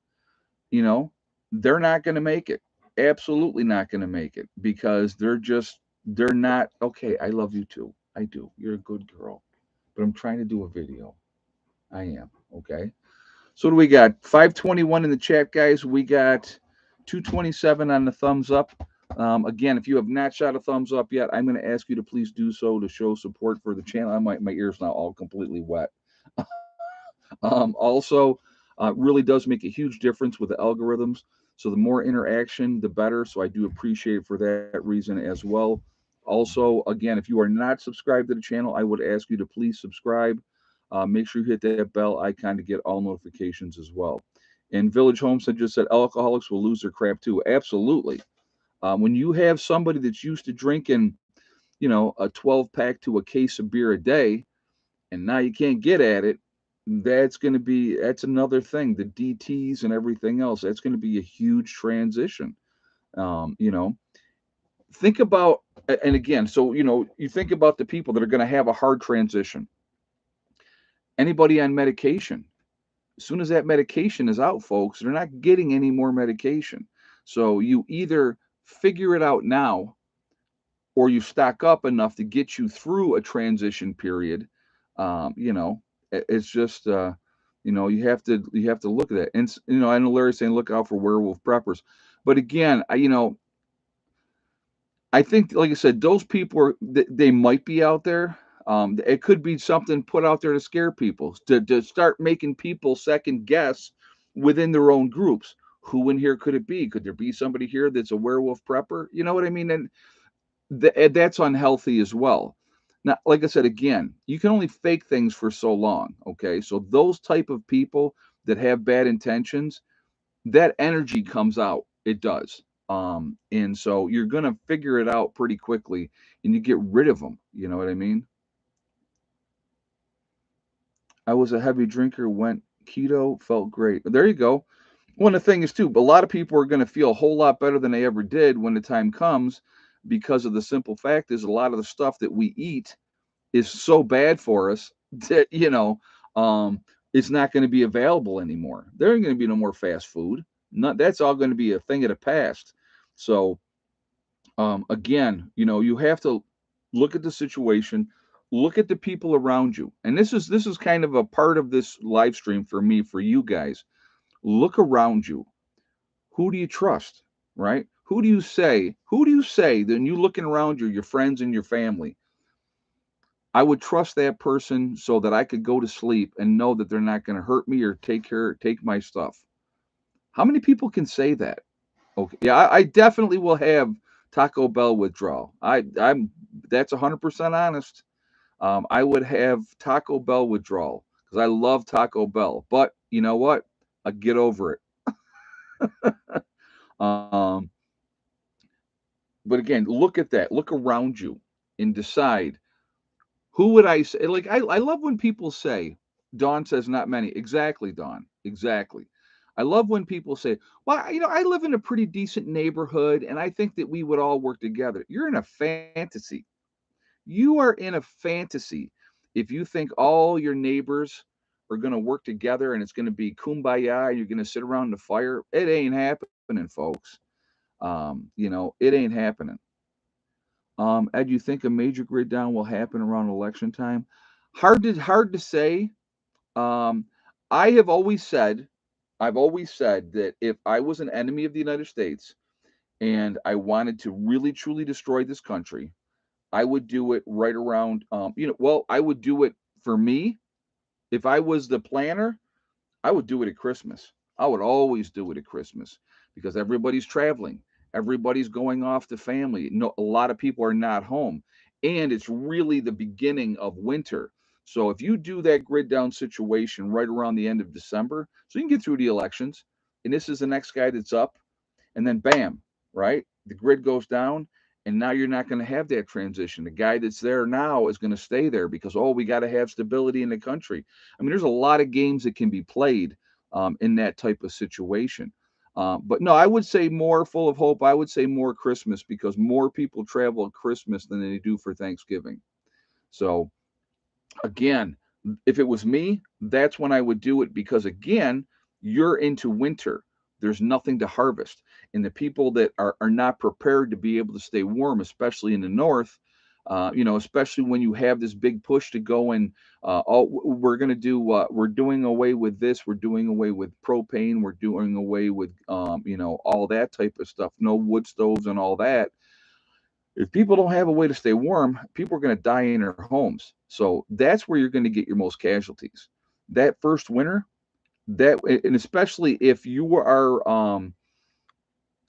You know, they're not going to make it. Absolutely not going to make it because they're not okay. I love you too. I do. You're a good girl, but I'm trying to do a video. I am. Okay. So what do we got? 521 in the chat, guys. We got 227 on the thumbs up. Again, if you have not shot a thumbs up yet, I'm going to ask you to please do so to show support for the channel. My ears now all completely wet. Also, really does make a huge difference with the algorithms. So the more interaction, the better. So I do appreciate it for that reason as well. Also, again, if you are not subscribed to the channel, I would ask you to please subscribe. Make sure you hit that bell icon to get all notifications as well. And Village Homestead just said alcoholics will lose their crap too. Absolutely. When you have somebody that's used to drinking, a 12 pack to a case of beer a day, and now you can't get at it, that's another thing. The DTs and everything else, that's going to be a huge transition. You know, think about, and again, so you think about the people that are going to have a hard transition. Anybody on medication, as soon as that medication is out, folks, they're not getting any more medication. So you either figure it out now, or you stock up enough to get you through a transition period. You know, it's just you have to look at that. And I know Larry's saying look out for werewolf preppers, but again, I think, like I said, those people they might be out there. It could be something put out there to scare people, to start making people second guess within their own groups. Who in here could it be? Could there be somebody here that's a werewolf prepper? You know what I mean? And that's unhealthy as well. Now, like I said, again, you can only fake things for so long. Okay, so those type of people that have bad intentions, that energy comes out. It does. And so you're gonna figure it out pretty quickly, and you get rid of them. You know what I mean? I was a heavy drinker, went keto, felt great. There you go. One of the things too, a lot of people are going to feel a whole lot better than they ever did when the time comes, because of the simple fact is a lot of the stuff that we eat is so bad for us that it's not going to be available anymore. There ain't going to be no more fast food. Not That's all going to be a thing of the past. So again, you have to look at the situation, look at the people around you, and this is kind of a part of this live stream for me, for you guys. Look around you. Who do you trust? Right? Who do you say then, you looking around you, your friends and your family, I would trust that person so that I could go to sleep and know that they're not going to hurt me or take my stuff? How many people can say that? Okay, yeah, I definitely will have Taco Bell withdrawal. I'm That's 100% honest. I would have Taco Bell withdrawal because I love Taco Bell. But you know what? I get over it. Um, but again, look at that. Look around you and decide, who would I say? Like, I love when people say, Dawn says not many. Exactly, Dawn. Exactly. I love when people say, well, I live in a pretty decent neighborhood and I think that we would all work together. You're in a fantasy. You are in a fantasy if you think all your neighbors are going to work together and it's going to be kumbaya and you're going to sit around the fire. It ain't happening, folks. It ain't happening. Ed, you think a major grid down will happen around election time? Hard to say. Um, I have always said, that if I was an enemy of the United States and I wanted to really truly destroy this country, I would do it right around. Well, I would do it for me. If I was the planner, I would do it at Christmas. I would always do it at Christmas because everybody's traveling. Everybody's going off to family. No, a lot of people are not home. And it's really the beginning of winter. So if you do that grid down situation right around the end of December, so you can get through the elections, and this is the next guy that's up, and then bam, right? The grid goes down, and now you're not going to have that transition. The guy that's there now is going to stay there because, oh, we got to have stability in the country. I mean, there's a lot of games that can be played in that type of situation. But no, I would say more full of hope. I would say more Christmas because more people travel at Christmas than they do for Thanksgiving. So again, if it was me, that's when I would do it because again, you're into winter. There's nothing to harvest. And the people that are not prepared to be able to stay warm, especially in the north, especially when you have this big push to go and we're going to do, we're doing away with this, we're doing away with propane, we're doing away with, all that type of stuff, no wood stoves and all that. If people don't have a way to stay warm, people are going to die in their homes. So that's where you're going to get your most casualties. That first winter, and especially if you are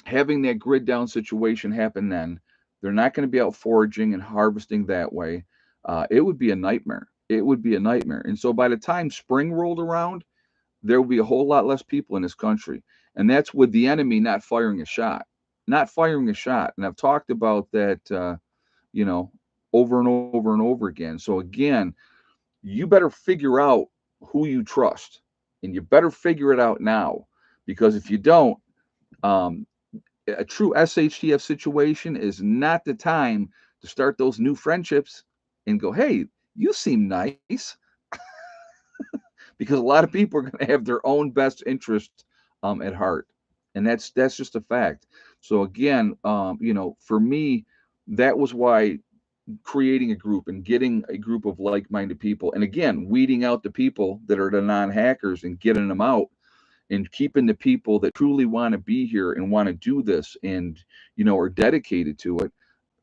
having that grid down situation happen, then they're not going to be out foraging and harvesting that way. It would be a nightmare. It would be a nightmare. And so by the time spring rolled around, there will be a whole lot less people in this country. And that's with the enemy not firing a shot. Not firing a shot. And I've talked about that, you know, over and over and over again. So again, you better figure out who you trust, and you better figure it out now, because if you don't, um, a true SHTF situation is not the time to start those new friendships and go, hey, you seem nice, because a lot of people are going to have their own best interest at heart, and that's just a fact. So again, for me, that was why creating a group and getting a group of like-minded people, and again, weeding out the people that are the non-hackers and getting them out, and keeping the people that truly want to be here and want to do this, and are dedicated to it.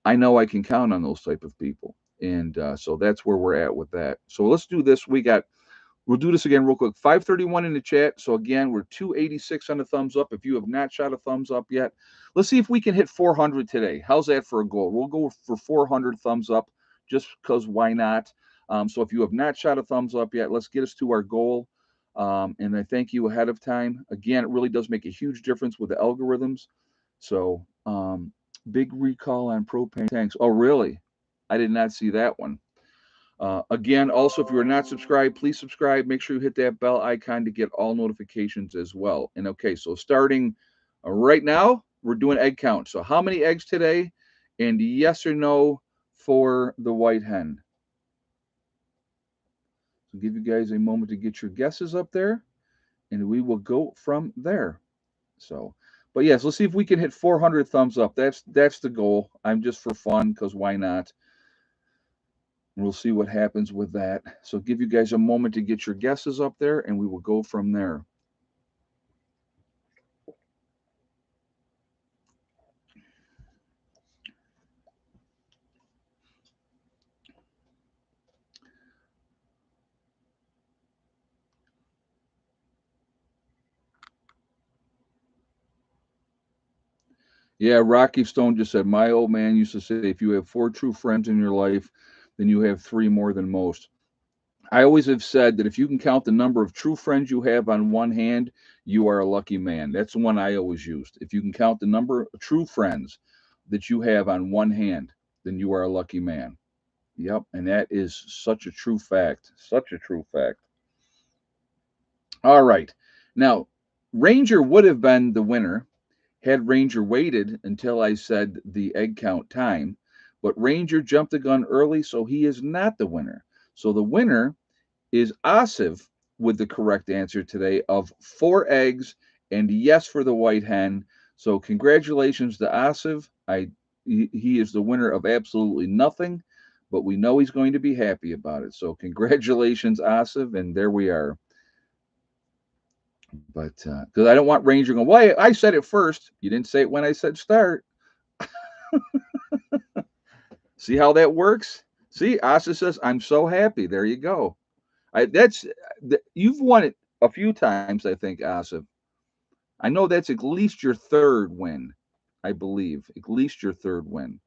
I know I can count on those type of people, and so that's where we're at with that. So let's do this. We'll do this again real quick. 531 in the chat. So again, we're 286 on the thumbs up. If you have not shot a thumbs up yet, let's see if we can hit 400 today. How's that for a goal? We'll go for 400 thumbs up, just because why not? So if you have not shot a thumbs up yet, let's get us to our goal. And I thank you ahead of time. Again, it really does make a huge difference with the algorithms. So big recall on propane tanks. Oh, really? I did not see that one. Again, also, if you are not subscribed, please subscribe. Make sure you hit that bell icon to get all notifications as well. And okay, so starting right now, we're doing egg count. So how many eggs today? And yes or no for the white hen. So give you guys a moment to get your guesses up there, and we will go from there. So, but yes, let's see if we can hit 400 thumbs up. That's the goal. I'm just for fun, because why not? We'll see what happens with that. So give you guys a moment to get your guesses up there, and we will go from there. Yeah, Rocky Stone just said, my old man used to say, if you have four true friends in your life, then you have three more than most. I always have said that if you can count the number of true friends you have on one hand, you are a lucky man. That's the one I always used. If you can count the number of true friends that you have on one hand, then you are a lucky man. Yep, and that is such a true fact. Such a true fact. All right. Now, Ranger would have been the winner had Ranger waited until I said the egg count time, but Ranger jumped the gun early, so he is not the winner. So the winner is Asif with the correct answer today of 4 eggs, and yes for the white hen. So congratulations to Asif. He is the winner of absolutely nothing, but we know he's going to be happy about it. So congratulations, Asif, and there we are. But because I don't want Ranger going, why I said it first. You didn't say it when I said start. See how that works? See, Asa says, I'm so happy. There you go. You've won it a few times, I think, Asa. I know that's at least your third win, I believe. At least your third win.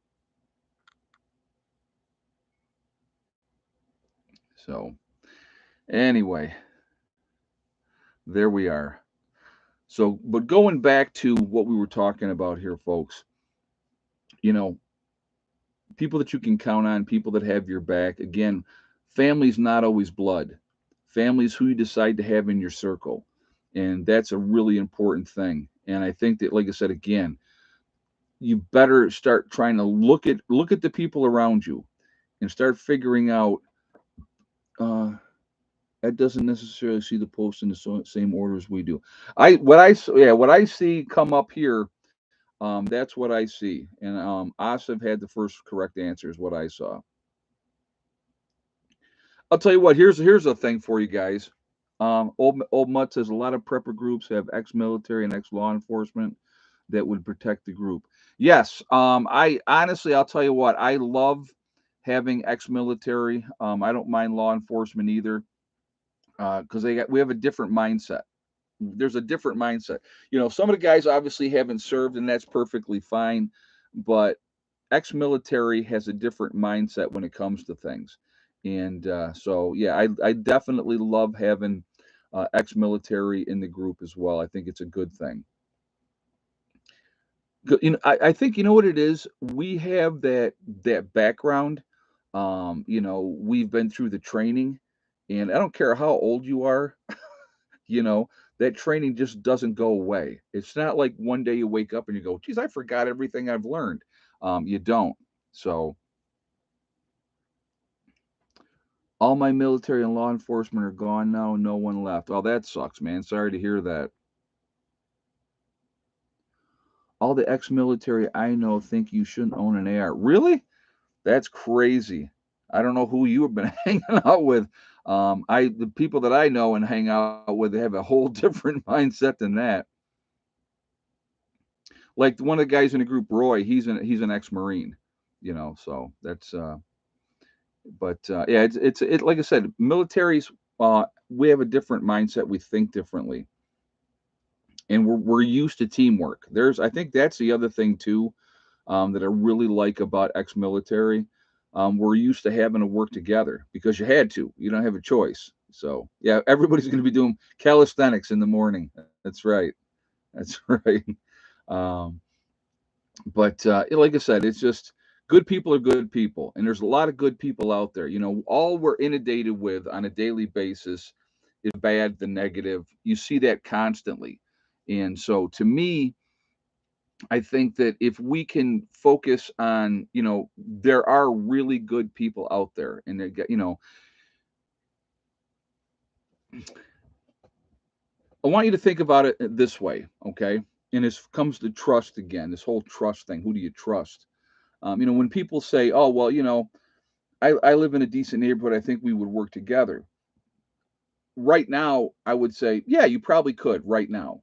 So, anyway, there we are. So, but going back to what we were talking about here, folks, you know, people that you can count on, people that have your back. Again, family's not always blood. Family's who you decide to have in your circle. And that's a really important thing. And I think that, like I said again, you better start trying to look at the people around you and start figuring out uh that doesn't necessarily see the post in the same order as we do. What I see come up here, that's what I see. And Asif had the first correct answer is what I saw. I'll tell you what. Here's a thing for you guys. Old Mutt says a lot of prepper groups have ex-military and ex-law enforcement that would protect the group. Yes. I honestly, I'll tell you what. I love having ex-military. I don't mind law enforcement either, because we have a different mindset. There's a different mindset. Some of the guys obviously haven't served, and that's perfectly fine. But ex-military has a different mindset when it comes to things, and so yeah, I definitely love having ex-military in the group as well. I think it's a good thing. I think you know what it is. We have that background. We've been through the training, And I don't care how old you are, you know, that training just doesn't go away. It's not like one day you wake up and you go, geez, I forgot everything I've learned. You don't. So all my military and law enforcement are gone now. No one left. Oh, that sucks, man. Sorry to hear that. All the ex-military I know think you shouldn't own an AR. Really? That's crazy. I don't know who you have been hanging out with. The people that I know and hang out with have a whole different mindset than that. Like one of the guys in the group, Roy, he's an ex-Marine, so that's yeah, it's like I said, militaries we have a different mindset, we think differently, and we're used to teamwork. I think that's the other thing too, that I really like about ex-military. We're used to having to work together because you had to. You don't have a choice. So yeah, everybody's going to be doing calisthenics in the morning. That's right. That's right. Um, but like I said, it's just good people are good people, and there's a lot of good people out there. All we're inundated with on a daily basis is bad, the negative. You see that constantly, and so to me, I think that if we can focus on, there are really good people out there, and I want you to think about it this way, okay? And this comes to trust again, this whole trust thing. Who do you trust? When people say, "Oh, well, I live in a decent neighborhood. I think we would work together." Right now, I would say, yeah, you probably could right now.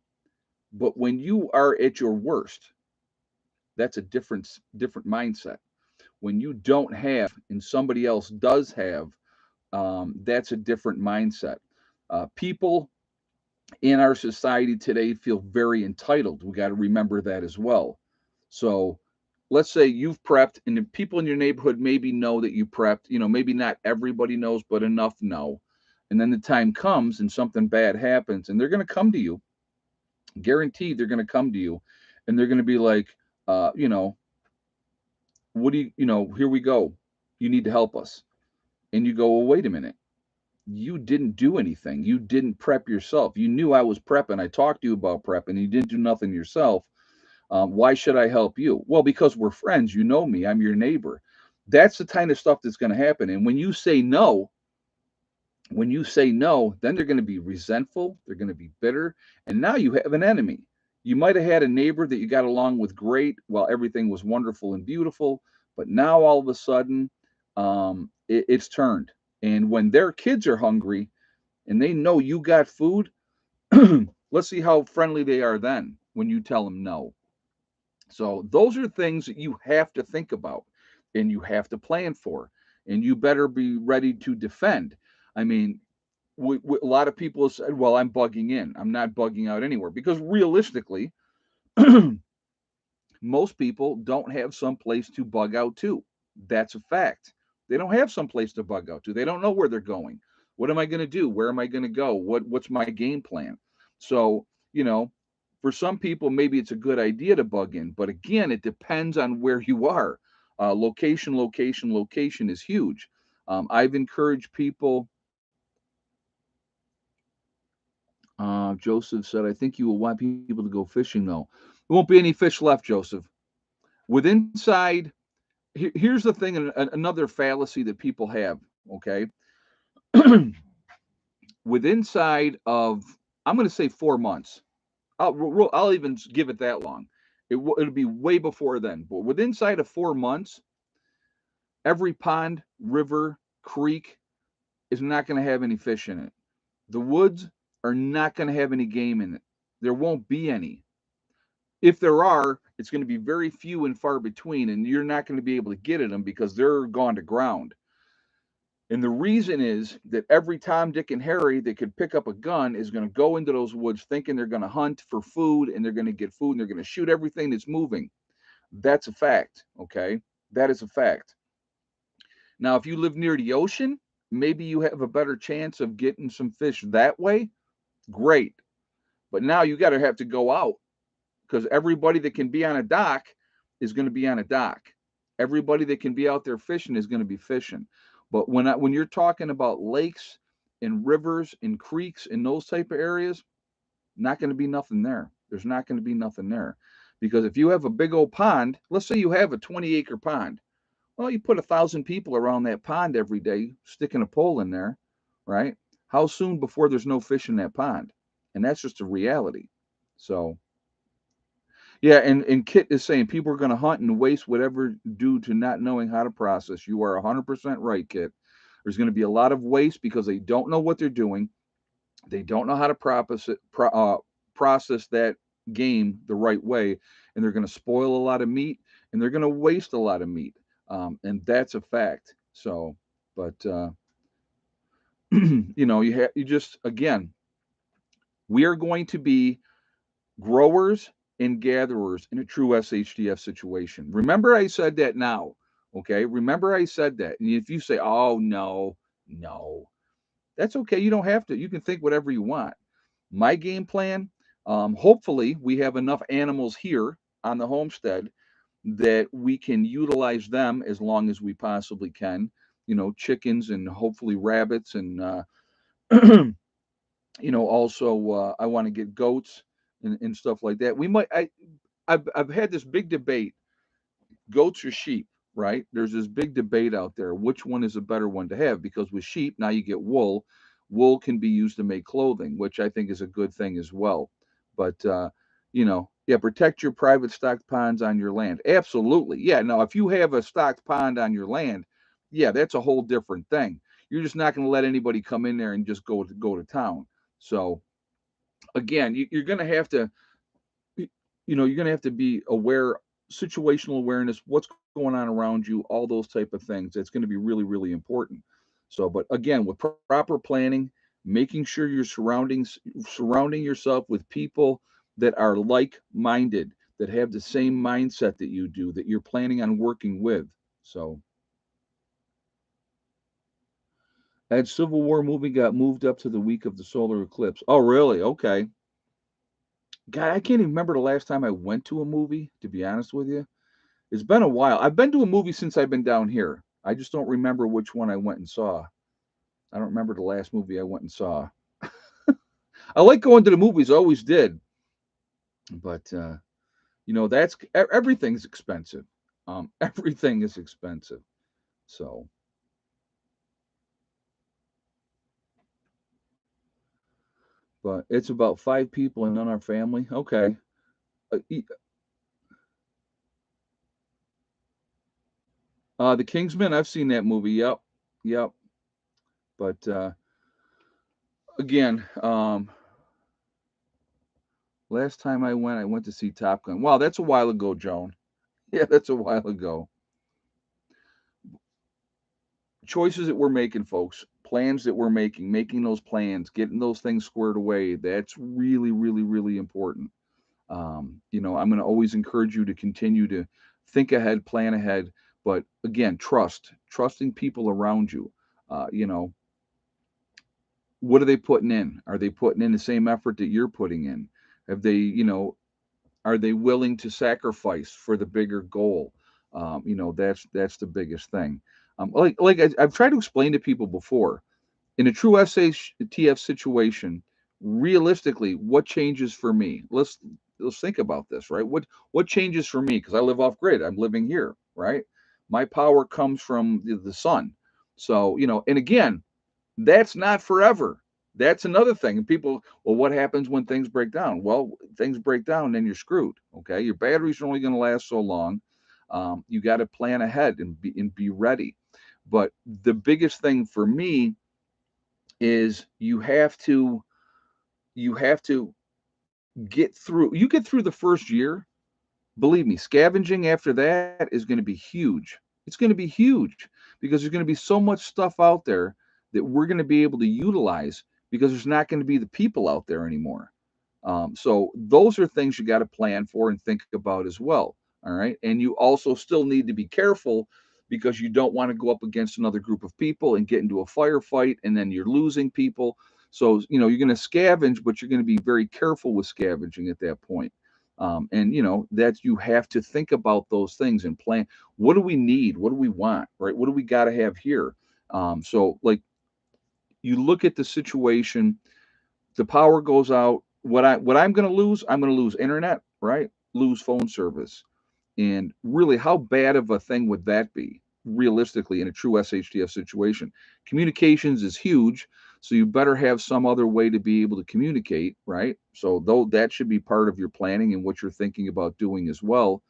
But when you are at your worst, that's a different mindset. When you don't have and somebody else does have, that's a different mindset. People in our society today feel very entitled. We got to remember that as well. So let's say you've prepped, and the people in your neighborhood maybe know that you prepped. Maybe not everybody knows, but enough know. And then the time comes and something bad happens, and they're going to come to you. Guaranteed, they're going to come to you, and they're going to be like, uh, you know, what do here we go. You need to help us. And you go, well, wait a minute. You didn't do anything. You didn't prep yourself. You knew I was prepping. I talked to you about prepping. You didn't do nothing yourself. Why should I help you? Well, because we're friends. You know me. I'm your neighbor. That's the kind of stuff that's going to happen. And when you say no, then they're going to be resentful. They're going to be bitter. And now you have an enemy. You might have had a neighbor that you got along with great while everything was wonderful and beautiful. But now all of a sudden, it's turned. And when their kids are hungry and they know you got food, let's see how friendly they are then when you tell them no. So those are things that you have to think about and you have to plan for, and you better be ready to defend. I mean, a lot of people have said, well, I'm bugging in. I'm not bugging out anywhere because realistically, most people don't have some place to bug out to. That's a fact. They don't have some place to bug out to. They don't know where they're going. What am I going to do? Where am I going to go? What's my game plan? So, for some people, maybe it's a good idea to bug in, but again, it depends on where you are. Location is huge. I've encouraged people. Joseph said, I think you will want people to go fishing, though. There won't be any fish left, Joseph. With inside, here's the thing, and another fallacy that people have, okay? With inside of, I'm going to say 4 months. I'll even give it that long. It'll be way before then. But with inside of 4 months, every pond, river, creek is not going to have any fish in it. The woods are not going to have any game in it. There won't be any. If there are, it's going to be very few and far between, and you're not going to be able to get at them because they're gone to ground. And the reason is that every Tom, Dick, and Harry that could pick up a gun is going to go into those woods thinking they're going to hunt for food, and they're going to get food, and they're going to shoot everything that's moving. That's a fact, okay? That is a fact. Now, if you live near the ocean, maybe you have a better chance of getting some fish that way. Great. But now you got to have to go out because everybody that can be on a dock is going to be on a dock. Everybody that can be out there fishing is going to be fishing. But when you're talking about lakes in rivers, in creeks, in those type of areas, not going to be nothing there. There's not going to be nothing there. Because if you have a big old pond, let's say you have a 20-acre pond, well, you put 1,000 people around that pond every day, sticking a pole in there, right? How soon before there's no fish in that pond? And that's just a reality. So, yeah, and Kit is saying people are going to hunt and waste whatever due to not knowing how to process. You are 100% right, Kit. There's going to be a lot of waste because they don't know what they're doing. They don't know how to process that game the right way, and they're going to spoil a lot of meat, and they're going to waste a lot of meat, and that's a fact. So, but you just again, we are going to be growers and gatherers in a true SHTF situation. Remember, I said that now. Okay, remember I said that, and if you say, "Oh no, no," that's okay. You don't have to. You can think whatever you want. My game plan, hopefully, we have enough animals here on the homestead that we can utilize them as long as we possibly can. Chickens and hopefully rabbits, and also I want to get goats and stuff like that. We might. I've had this big debate: goats or sheep. Right? There's this big debate out there. Which one is a better one to have? Because with sheep, now you get wool. Wool can be used to make clothing, which I think is a good thing as well. But yeah, protect your private stocked ponds on your land. Absolutely. Yeah. Now, if you have a stocked pond on your land, yeah, that's a whole different thing. You're just not going to let anybody come in there and just go to town. So again, you're going to have to you're going to have to be aware, situational awareness, what's going on around you, all those type of things. It's going to be really, really important. So, but again, with proper planning, making sure you're surrounding yourself with people that are like-minded, that have the same mindset that you do, that you're planning on working with. So, that Civil War movie got moved up to the week of the solar eclipse. Oh, really? Okay. God, I can't even remember the last time I went to a movie, to be honest with you. It's been a while. I've been to a movie since I've been down here. I just don't remember which one I went and saw. I don't remember the last movie I went and saw. I like going to the movies, I always did, but that's everything's expensive. Everything is expensive. So, but it's about 5 people and none our family. Okay. Uh, e- the Kingsman. I've seen that movie. Yep, yep. But again, last time I went to see Top Gun. Wow, that's a while ago, Joan. Yeah, that's a while ago. Choices that we're making, folks, plans that we're making those plans, getting those things squared away. That's really, really, really important. I'm going to always encourage you to continue to think ahead, plan ahead, but again, trusting people around you. Uh, you know, what are they putting in? Are they putting in the same effort that you're putting in? Have they, are they willing to sacrifice for the bigger goal? That's the biggest thing. I've tried to explain to people before, in a true SHTF situation, realistically, what changes for me? Let's think about this, right? What changes for me? Because I live off grid. I'm living here, right? My power comes from the sun. So, and again, that's not forever. That's another thing. And people, well, what happens when things break down? Well, things break down, then you're screwed. Okay, your batteries are only going to last so long. You got to plan ahead and be ready. But the biggest thing for me is you have to get through. You get through the first year. Believe me, scavenging after that is going to be huge. It's going to be huge because there's going to be so much stuff out there that we're going to be able to utilize because there's not going to be the people out there anymore. So those are things you got to plan for and think about as well. All right. And you also still need to be careful because you don't want to go up against another group of people and get into a firefight and then you're losing people. So, you're going to scavenge, but you're going to be very careful with scavenging at that point. And that you have to think about those things and plan. What do we need? What do we want? Right? What do we got to have here? So, like, You look at the situation, the power goes out. What I'm going to lose? I'm going to lose internet, right? Lose phone service. And really, how bad of a thing would that be, realistically, in a true SHTF situation? Communications is huge, so you better have some other way to be able to communicate, right? So, though that should be part of your planning and what you're thinking about doing as well,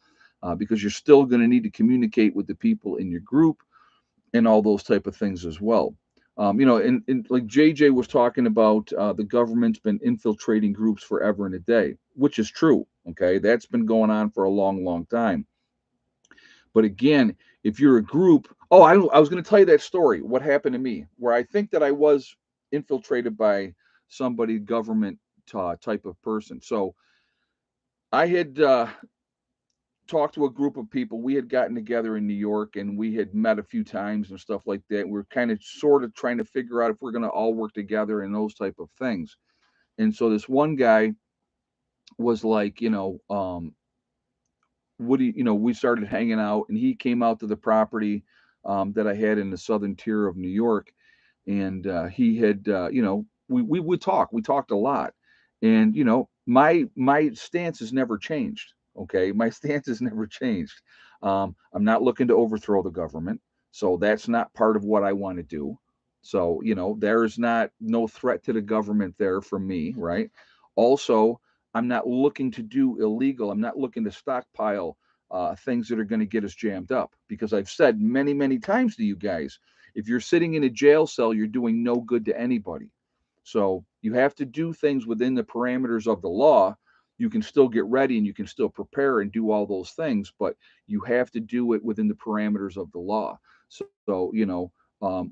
because you're still going to need to communicate with the people in your group and all those type of things as well. And like JJ was talking about, the government's been infiltrating groups forever and a day, which is true. Okay, that's been going on for a long, long time. But again, if you're a group, oh, I was going to tell you that story. What happened to me, where I think that I was infiltrated by somebody, government type of person. So I had talked to a group of people. We had gotten together in New York and we had met a few times and stuff like that. We are kind of sort of trying to figure out if we're going to all work together and those type of things. And so this one guy was like, what do we started hanging out, and he came out to the property that I had in the southern tier of New York, and he had, we would talk. We talked a lot, and my stance has never changed. Okay, my stance has never changed. I'm not looking to overthrow the government, so that's not part of what I want to do. So there is not no threat to the government there from me, right? Also, I'm not looking to do illegal. I'm not looking to stockpile things that are going to get us jammed up, because I've said many, many times to you guys, if you're sitting in a jail cell, you're doing no good to anybody. So you have to do things within the parameters of the law. You can still get ready and you can still prepare and do all those things, but you have to do it within the parameters of the law. So,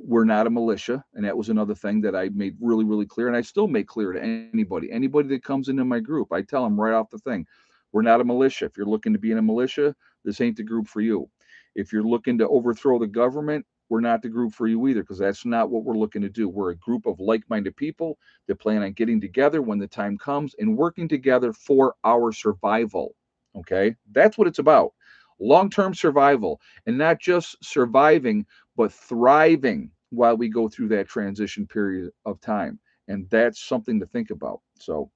we're not a militia. And that was another thing that I made really, really clear. And I still make clear to anybody that comes into my group. I tell them right off the thing, we're not a militia. If you're looking to be in a militia, this ain't the group for you. If you're looking to overthrow the government, we're not the group for you either, because that's not what we're looking to do. We're a group of like-minded people that plan on getting together when the time comes and working together for our survival. Okay? That's what it's about. Long-term survival, and not just surviving, but thriving while we go through that transition period of time. And that's something to think about. So,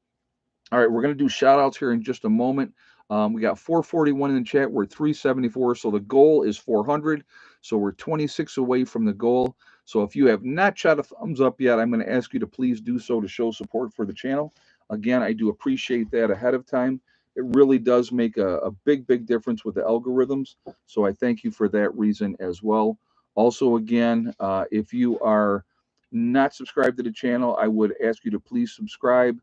all right, we're going to do shout outs here in just a moment. We got 441 in the chat. We're 374. So the goal is 400. So we're 26 away from the goal. So if you have not shot a thumbs up yet, I'm going to ask you to please do so to show support for the channel. Again, I do appreciate that ahead of time. It really does make a big, big difference with the algorithms. So I thank you for that reason as well. Also, again, if you are not subscribed to the channel, I would ask you to please subscribe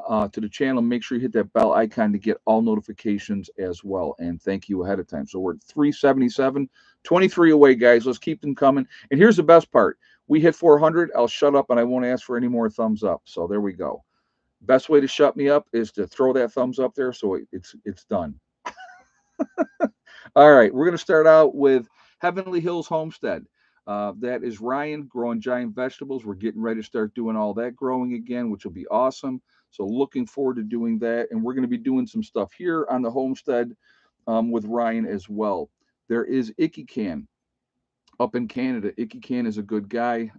to the channel. Make sure you hit that bell icon to get all notifications as well. And thank you ahead of time. So we're at 377, 23 away, guys. Let's keep them coming. And here's the best part. We hit 400. I'll shut up and I won't ask for any more thumbs up. So there we go. Best way to shut me up is to throw that thumbs up there. So it's done. All right. We're going to start out with Heavenly Hills Homestead. That is Ryan growing giant vegetables. We're getting ready to start doing all that growing again, which will be awesome. So looking forward to doing that. And we're going to be doing some stuff here on the homestead with Ryan as well. There is Icky Can up in Canada. Icky Can is a good guy,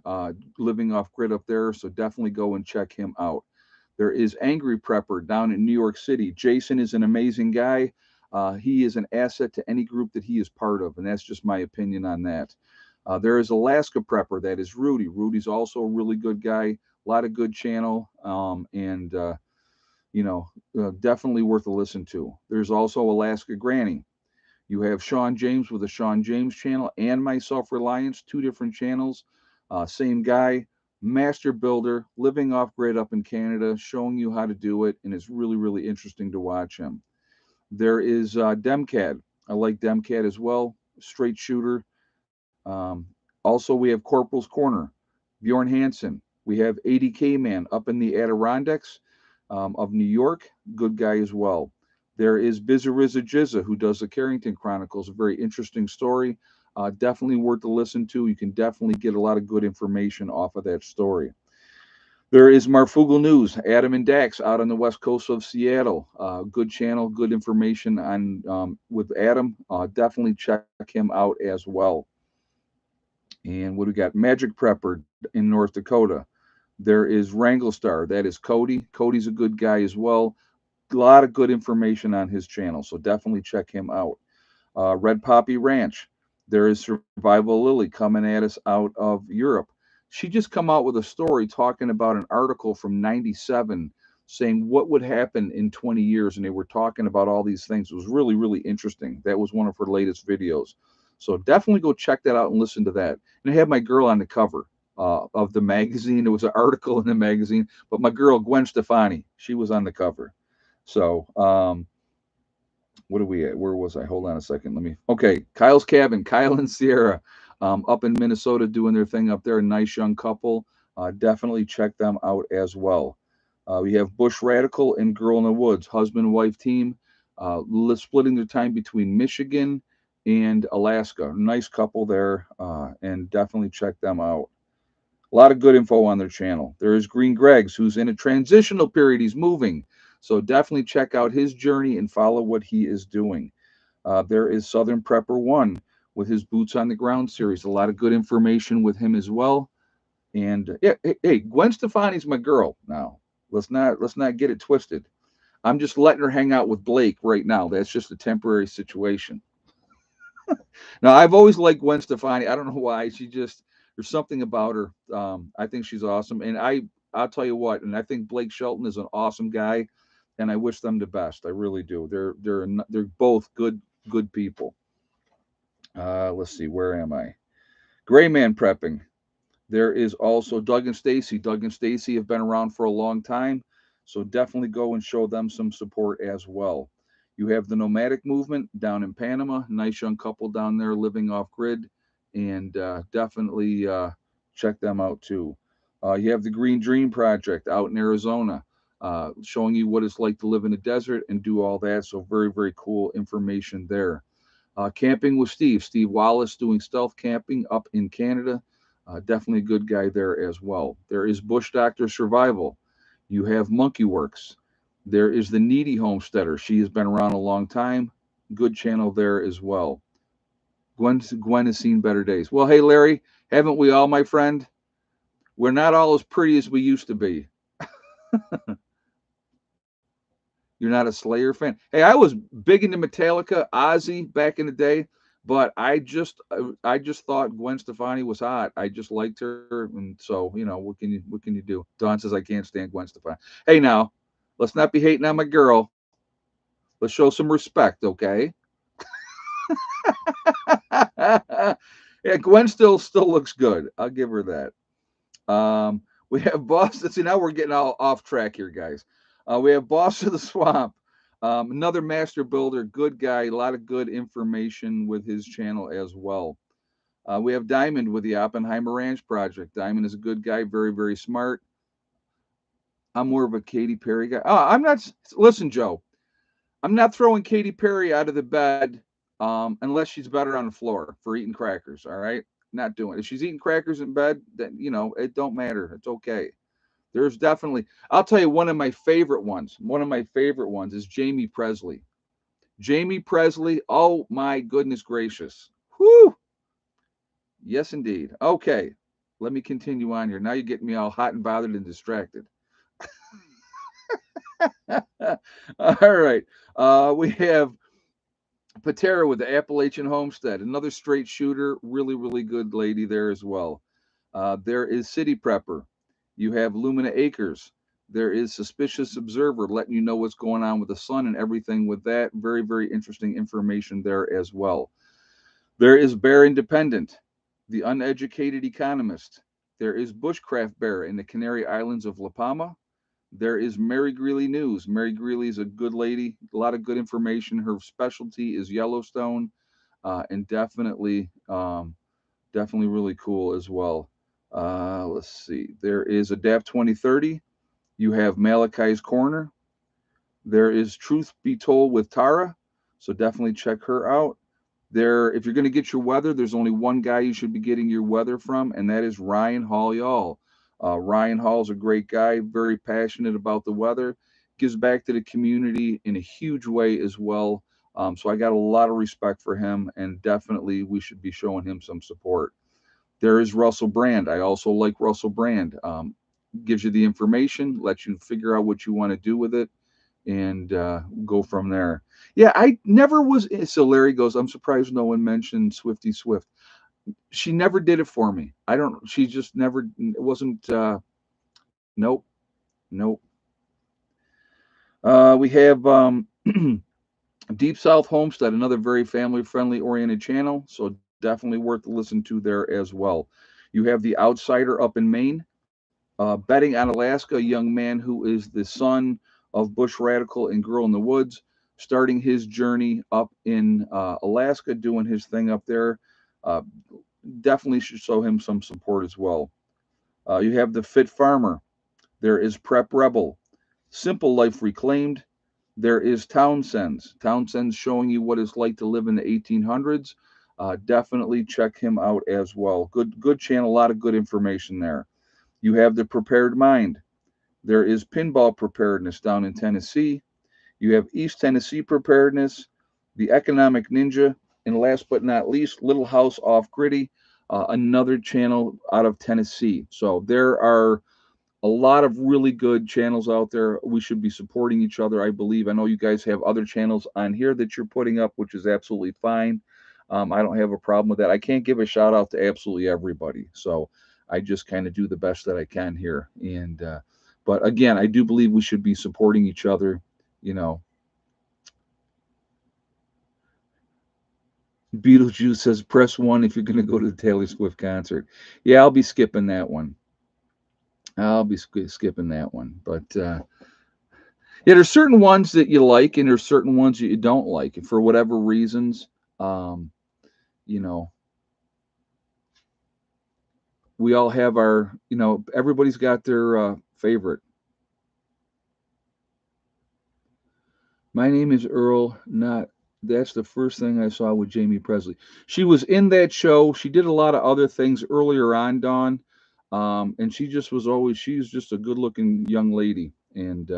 living off grid up there. So definitely go and check him out. There is Angry Prepper down in New York City. Jason is an amazing guy. He is an asset to any group that he is part of. And that's just my opinion on that. There is Alaska Prepper. That is Rudy. Rudy's also a really good guy. A lot of good channel. Definitely worth a listen to. There's also Alaska Granny. You have Sean James with the Sean James channel and My Self Reliance, two different channels. Same guy, master builder, living off grid up in Canada, showing you how to do it. And it's really, really interesting to watch him. There is Demcad. I like Demcad as well. Straight shooter. Also, we have Corporal's Corner, Bjorn Hansen. We have ADK Man up in the Adirondacks of New York. Good guy as well. There is Bizarrizza Jizza, who does the Carrington Chronicles. A very interesting story. Definitely worth to listen to. You can definitely get a lot of good information off of that story. There is Marfugal News, Adam and Dax out on the west coast of Seattle. Good channel, good information on with Adam. Definitely check him out as well. And what do we got? Magic Prepper in North Dakota. There is Wrangle Star. That is Cody. Cody's a good guy as well. A lot of good information on his channel, so definitely check him out. Red Poppy Ranch. There is Survival Lily coming at us out of Europe. She just come out with a story talking about an article from 97 saying what would happen in 20 years. And they were talking about all these things. It was really, really interesting. That was one of her latest videos. So definitely go check that out and listen to that. And I had my girl on the cover of the magazine. There was an article in the magazine, but my girl, Gwen Stefani, she was on the cover. So, what are we at? Where was I? Hold on a second. Okay. Kyle's Cabin, Kyle and Sierra, up in Minnesota doing their thing up there. A nice young couple. Definitely check them out as well. We have Bush Radical and Girl in the Woods, husband and wife team, splitting their time between Michigan and Alaska. Nice couple there, and definitely check them out. A lot of good info on their channel. There is Green Greg's, who's in a transitional period. He's moving. So definitely check out his journey and follow what he is doing. There is Southern Prepper One with his Boots on the Ground series. A lot of good information with him as well. And yeah, hey, Gwen Stefani's my girl now. Let's not get it twisted. I'm just letting her hang out with Blake right now. That's just a temporary situation. Now, I've always liked Gwen Stefani. I don't know why. There's something about her. I think she's awesome. And I'll tell you what, and I think Blake Shelton is an awesome guy, and I wish them the best. I really do. They're both good people. Let's see, where am I? Gray Man Prepping. There is also Doug and Stacy. Doug and Stacy have been around for a long time, so definitely go and show them some support as well. You have the Nomadic Movement down in Panama. Nice young couple down there living off grid, and definitely check them out too. You have the Green Dream Project out in Arizona, showing you what it's like to live in a desert and do all that. So very, very cool information there. Camping with Steve Wallace, doing stealth camping up in Canada. Definitely a good guy there as well. There is Bush Doctor Survival. You have Monkey Works. There is the Needy Homesteader. She has been around a long time. Good channel there as well. Gwen has seen better days. Well, hey, Larry, haven't we all, my friend? We're not all as pretty as we used to be. You're not a Slayer fan? Hey, I was big into Metallica, Ozzy back in the day, but I just thought Gwen Stefani was hot. I just liked her, and so what can you do? Don says I can't stand Gwen Stefani. Hey, now let's not be hating on my girl. Let's show some respect, okay? Yeah, Gwen still looks good. I'll give her that. We have Boston. See, now we're getting all off track here, guys. We have Boss of the Swamp, another master builder, good guy, a lot of good information with his channel as well. We have Diamond with the Oppenheimer Ranch Project. Diamond is a good guy, very, very smart. I'm more of a Katy Perry guy. Oh, I'm not. Listen, Joe, I'm not throwing Katy Perry out of the bed unless she's better on the floor for eating crackers. All right, not doing it. If she's eating crackers in bed, then it don't matter. It's okay. There's definitely. I'll tell you one of my favorite ones. One of my favorite ones is Jamie Presley. Jamie Presley. Oh my goodness gracious. Whoo. Yes, indeed. Okay. Let me continue on here. Now you're getting me all hot and bothered and distracted. All right. We have Patera with the Appalachian Homestead, another straight shooter, really, really good lady there as well. There is City Prepper. You have Lumina Acres. There is Suspicious Observer, letting you know what's going on with the sun and everything with that. Very, very interesting information there as well. There is Bear Independent, the Uneducated Economist. There is Bushcraft Bear in the Canary Islands of La Palma. There is Mary Greeley News. Mary Greeley is a good lady, a lot of good information. Her specialty is Yellowstone, and definitely really cool as well. Let's see. There is Adapt 2030. You have Malachi's Corner. There is Truth Be Told with Tara. So definitely check her out. If you're going to get your weather, there's only one guy you should be getting your weather from, and that is Ryan Hall Y'all. Ryan Hall's a great guy, very passionate about the weather, gives back to the community in a huge way as well. So I got a lot of respect for him, and definitely we should be showing him some support. There is Russell Brand. I also like Russell Brand. gives you the information, lets you figure out what you want to do with it, and go from there. Yeah, I never was. So Larry goes, I'm surprised no one mentioned Swifty Swift. She never did it for me. I don't. She just never. It wasn't. Nope. Nope. We have Deep South Homestead, another very family friendly oriented channel. So definitely worth to listen to there as well. You have The Outsider up in Maine, betting on Alaska, a young man who is the son of Bush radical and Girl in the Woods, starting his journey up in Alaska, doing his thing up there. Uh, Definitely should show him some support as well. You have The Fit Farmer. There is Prep Rebel. Simple Life Reclaimed. There is Townsend's. Townsend's showing you what it's like to live in the 1800s. Definitely check him out as well. Good channel, a lot of good information there. You have The Prepared Mind. There is Pinball Preparedness down in Tennessee. You have East Tennessee Preparedness, The Economic Ninja, and last but not least, Little House Off Gritty, another channel out of Tennessee. So there are a lot of really good channels out there. We should be supporting each other, I believe. I know you guys have other channels on here that you're putting up, which is absolutely fine. I don't have a problem with that. I can't give a shout out to absolutely everybody. So I just kind of do the best that I can here. And, but again, I do believe we should be supporting each other, you know. Beetlejuice says press one if you're going to go to the Taylor Swift concert. Yeah, I'll be skipping that one. I'll be skipping that one. But yeah, there's certain ones that you like, and there's certain ones that you don't like for whatever reasons. Um, you know, we all have our, everybody's got their favorite. My name is Earl, not. That's the first thing I saw with Jamie Presley. She was in that show. She did a lot of other things earlier on, Dawn. And she just was always, she's just a good looking young lady. And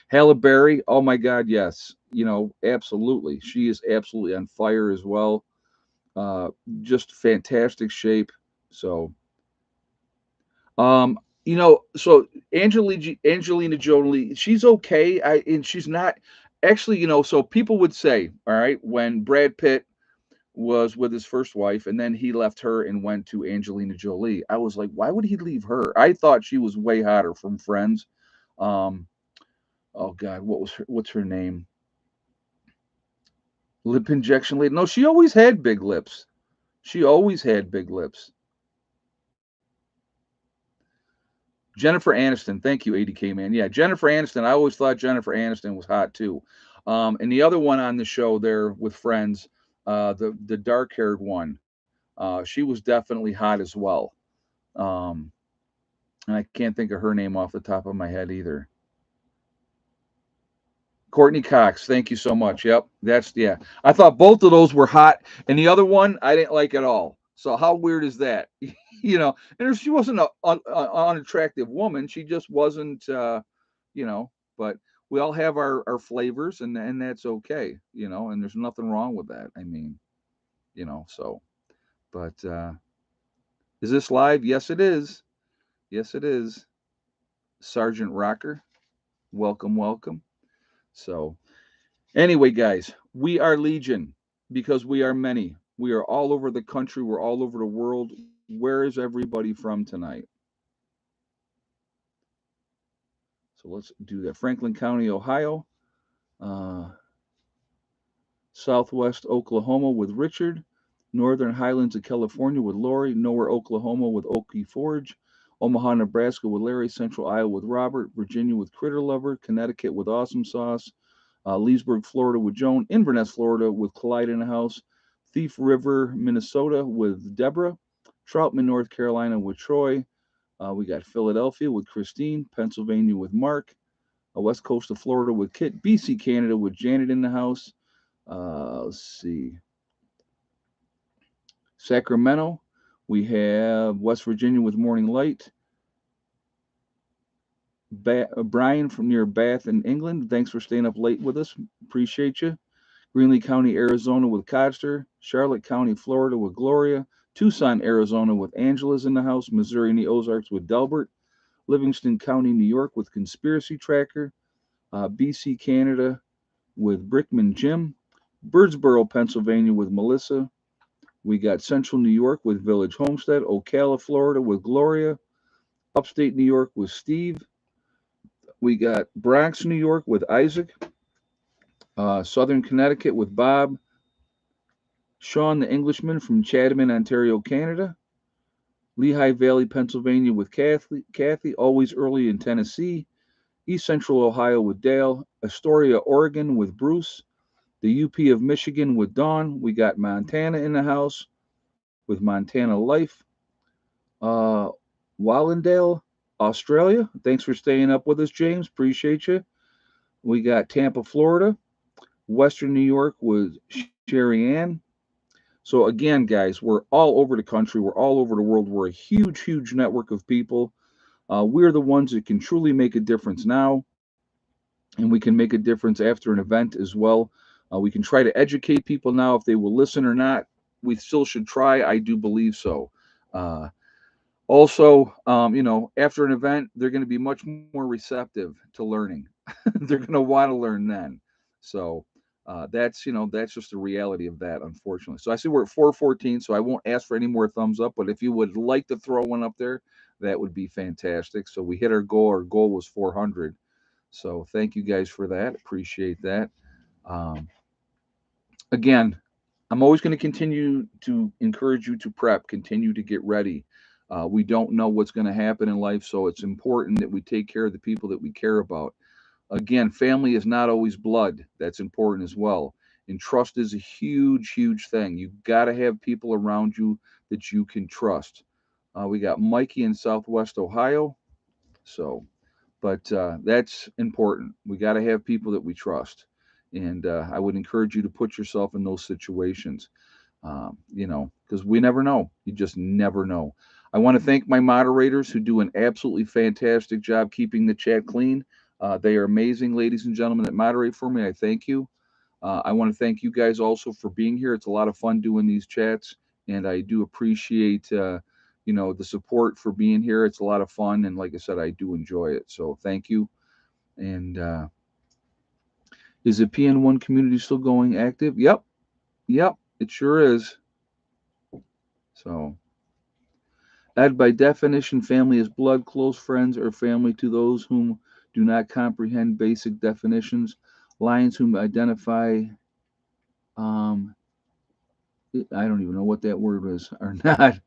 Halle Berry, oh my God, yes. Absolutely. She is absolutely on fire as well. Uh, just fantastic shape. So, um, so Angelina Jolie, she's okay. And she's not actually, so people would say, all right, when Brad Pitt was with his first wife and then he left her and went to Angelina Jolie, I was like, why would he leave her? I thought she was way hotter from Friends. Um, oh God, what's her name? Lip injection lady. No, she always had big lips. She always had big lips. Jennifer Aniston. Thank you, ADK man. Yeah, Jennifer Aniston. I always thought Jennifer Aniston was hot too. And the other one on the show there with Friends, the dark haired one, she was definitely hot as well. Um, and I can't think of her name off the top of my head either. Courtney Cox. Thank you so much. Yep, that's yeah. I thought both of those were hot, and the other one I didn't like at all. So how weird is that? And she wasn't an unattractive woman. She just wasn't. But we all have our flavors, and that's okay. And there's nothing wrong with that. I mean, so. But is this live? Yes, it is. Yes, it is. Sergeant Rocker, welcome, welcome. So, anyway, guys, we are Legion because we are many. We are all over the country. We're all over the world. Where is everybody from tonight? So let's do that. Franklin County, Ohio. Uh, Southwest Oklahoma with Richard. Northern Highlands of California with Lori. Nowhere, Oklahoma with Okie Forge. Omaha, Nebraska with Larry. Central Iowa with Robert. Virginia with Critter Lover. Connecticut with Awesome Sauce. Leesburg, Florida with Joan. Inverness, Florida with Clyde in the house. Thief River, Minnesota with Deborah. Troutman, North Carolina with Troy. We got Philadelphia with Christine. Pennsylvania with Mark. West Coast of Florida with Kit. BC, Canada with Janet in the house. Let's see. Sacramento. We have West Virginia with Morning Light. Brian from near Bath in England. Thanks for staying up late with us. Appreciate you. Greenlee County, Arizona with Codster. Charlotte County, Florida with Gloria. Tucson, Arizona with Angela's in the house. Missouri and the Ozarks with Delbert. Livingston County, New York with Conspiracy Tracker, BC, Canada with Brickman Jim, Birdsboro, Pennsylvania with Melissa. We got Central New York with Village Homestead, Ocala, Florida with Gloria, Upstate New York with Steve. We got Bronx, New York with Isaac, Southern Connecticut with Bob, Sean the Englishman from Chatham, Ontario, Canada, Lehigh Valley, Pennsylvania with Kathy, always early in Tennessee, East Central Ohio with Dale, Astoria, Oregon with Bruce, the UP of Michigan with Dawn. We got Montana in the house with Montana Life. Wallendale, Australia. Thanks for staying up with us, James. Appreciate you. We got Tampa, Florida. Western New York with Sherry Ann. So again, guys, we're all over the country. We're all over the world. We're a huge, huge network of people. We're the ones that can truly make a difference now, and we can make a difference after an event as well. We can try to educate people now. If they will listen or not, we still should try. I do believe so. Uh, Also, after an event, they're going to be much more receptive to learning. They're going to want to learn then. So that's just the reality of that, unfortunately. So I see we're at 414, so I won't ask for any more thumbs up. But if you would like to throw one up there, that would be fantastic. So we hit our goal. Our goal was 400. So thank you guys for that. Appreciate that. Um, Again, I'm always going to continue to encourage you to prep, continue to get ready. We don't know what's going to happen in life, so it's important that we take care of the people that we care about. Again, family is not always blood. That's important as well. And trust is a huge, huge thing. You've got to have people around you that you can trust. We got Mikey in Southwest Ohio. So, but that's important. We got to have people that we trust. And I would encourage you to put yourself in those situations, because we never know. You just never know. I want to thank my moderators who do an absolutely fantastic job keeping the chat clean. They are amazing, ladies and gentlemen, that moderate for me. I thank you. I want to thank you guys also for being here. It's a lot of fun doing these chats, and I do appreciate the support for being here. It's a lot of fun, and like I said, I do enjoy it. So thank you. And is the PN1 community still going active? Yep, it sure is. So, Ed, by definition, family is blood, close friends, or family to those whom do not comprehend basic definitions. Lions whom identify, um, I don't even know what that word is, are not.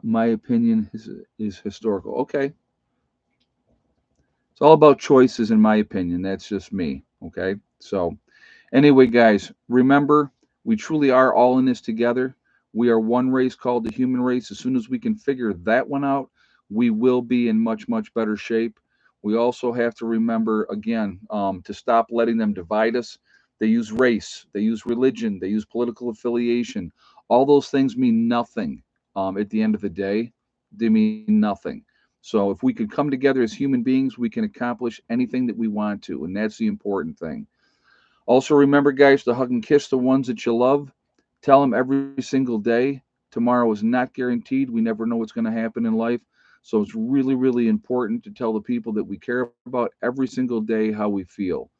My opinion is historical. Okay. It's all about choices, in my opinion. That's just me. Okay. So, anyway, guys, remember, we truly are all in this together. We are one race called the human race. As soon as we can figure that one out, we will be in much, much better shape. We also have to remember, again, to stop letting them divide us. They use race, they use religion, they use political affiliation. All those things mean nothing at the end of the day. They mean nothing. So if we could come together as human beings, we can accomplish anything that we want to. And that's the important thing. Also, remember, guys, to hug and kiss the ones that you love. Tell them every single day. Tomorrow is not guaranteed. We never know what's going to happen in life. So it's really, really important to tell the people that we care about every single day how we feel.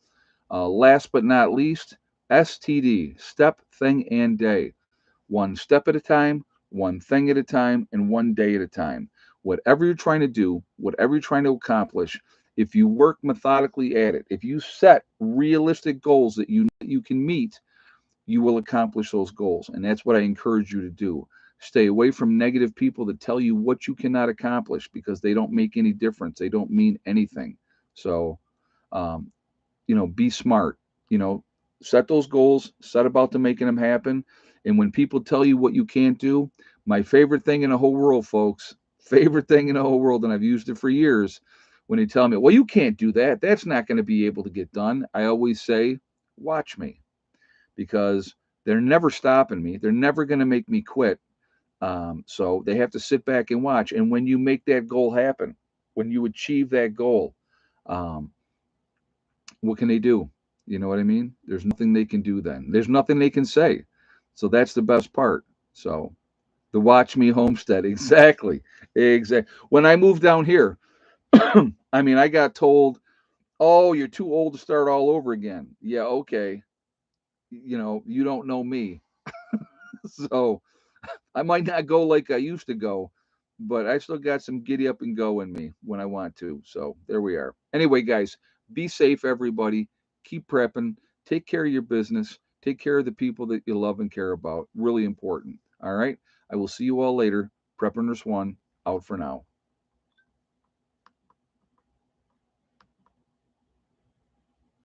Last but not least, STD, step, thing, and day. One step at a time, one thing at a time, and one day at a time. Whatever you're trying to do, whatever you're trying to accomplish, if you work methodically at it, if you set realistic goals that you can meet, you will accomplish those goals. And that's what I encourage you to do. Stay away from negative people that tell you what you cannot accomplish because they don't make any difference. They don't mean anything. So, um, be smart, set those goals, set about to making them happen. And when people tell you what you can't do, my favorite thing in the whole world, folks, favorite thing in the whole world, and I've used it for years, when they tell me, well, you can't do that, that's not going to be able to get done, I always say, watch me, because they're never stopping me. They're never going to make me quit. So they have to sit back and watch. And when you make that goal happen, when you achieve that goal, um, what can they do? You know what I mean? There's nothing they can do then. There's nothing they can say. So that's the best part. So the Watch Me Homestead, exactly, exactly. When I moved down here, I mean, I got told, oh, you're too old to start all over again. Yeah, okay. You don't know me. So I might not go like I used to go, but I still got some giddy up and go in me when I want to. So there we are. Anyway, guys, be safe, everybody. Keep prepping. Take care of your business. Take care of the people that you love and care about. Really important. All right. I will see you all later. Prepperness One out for now.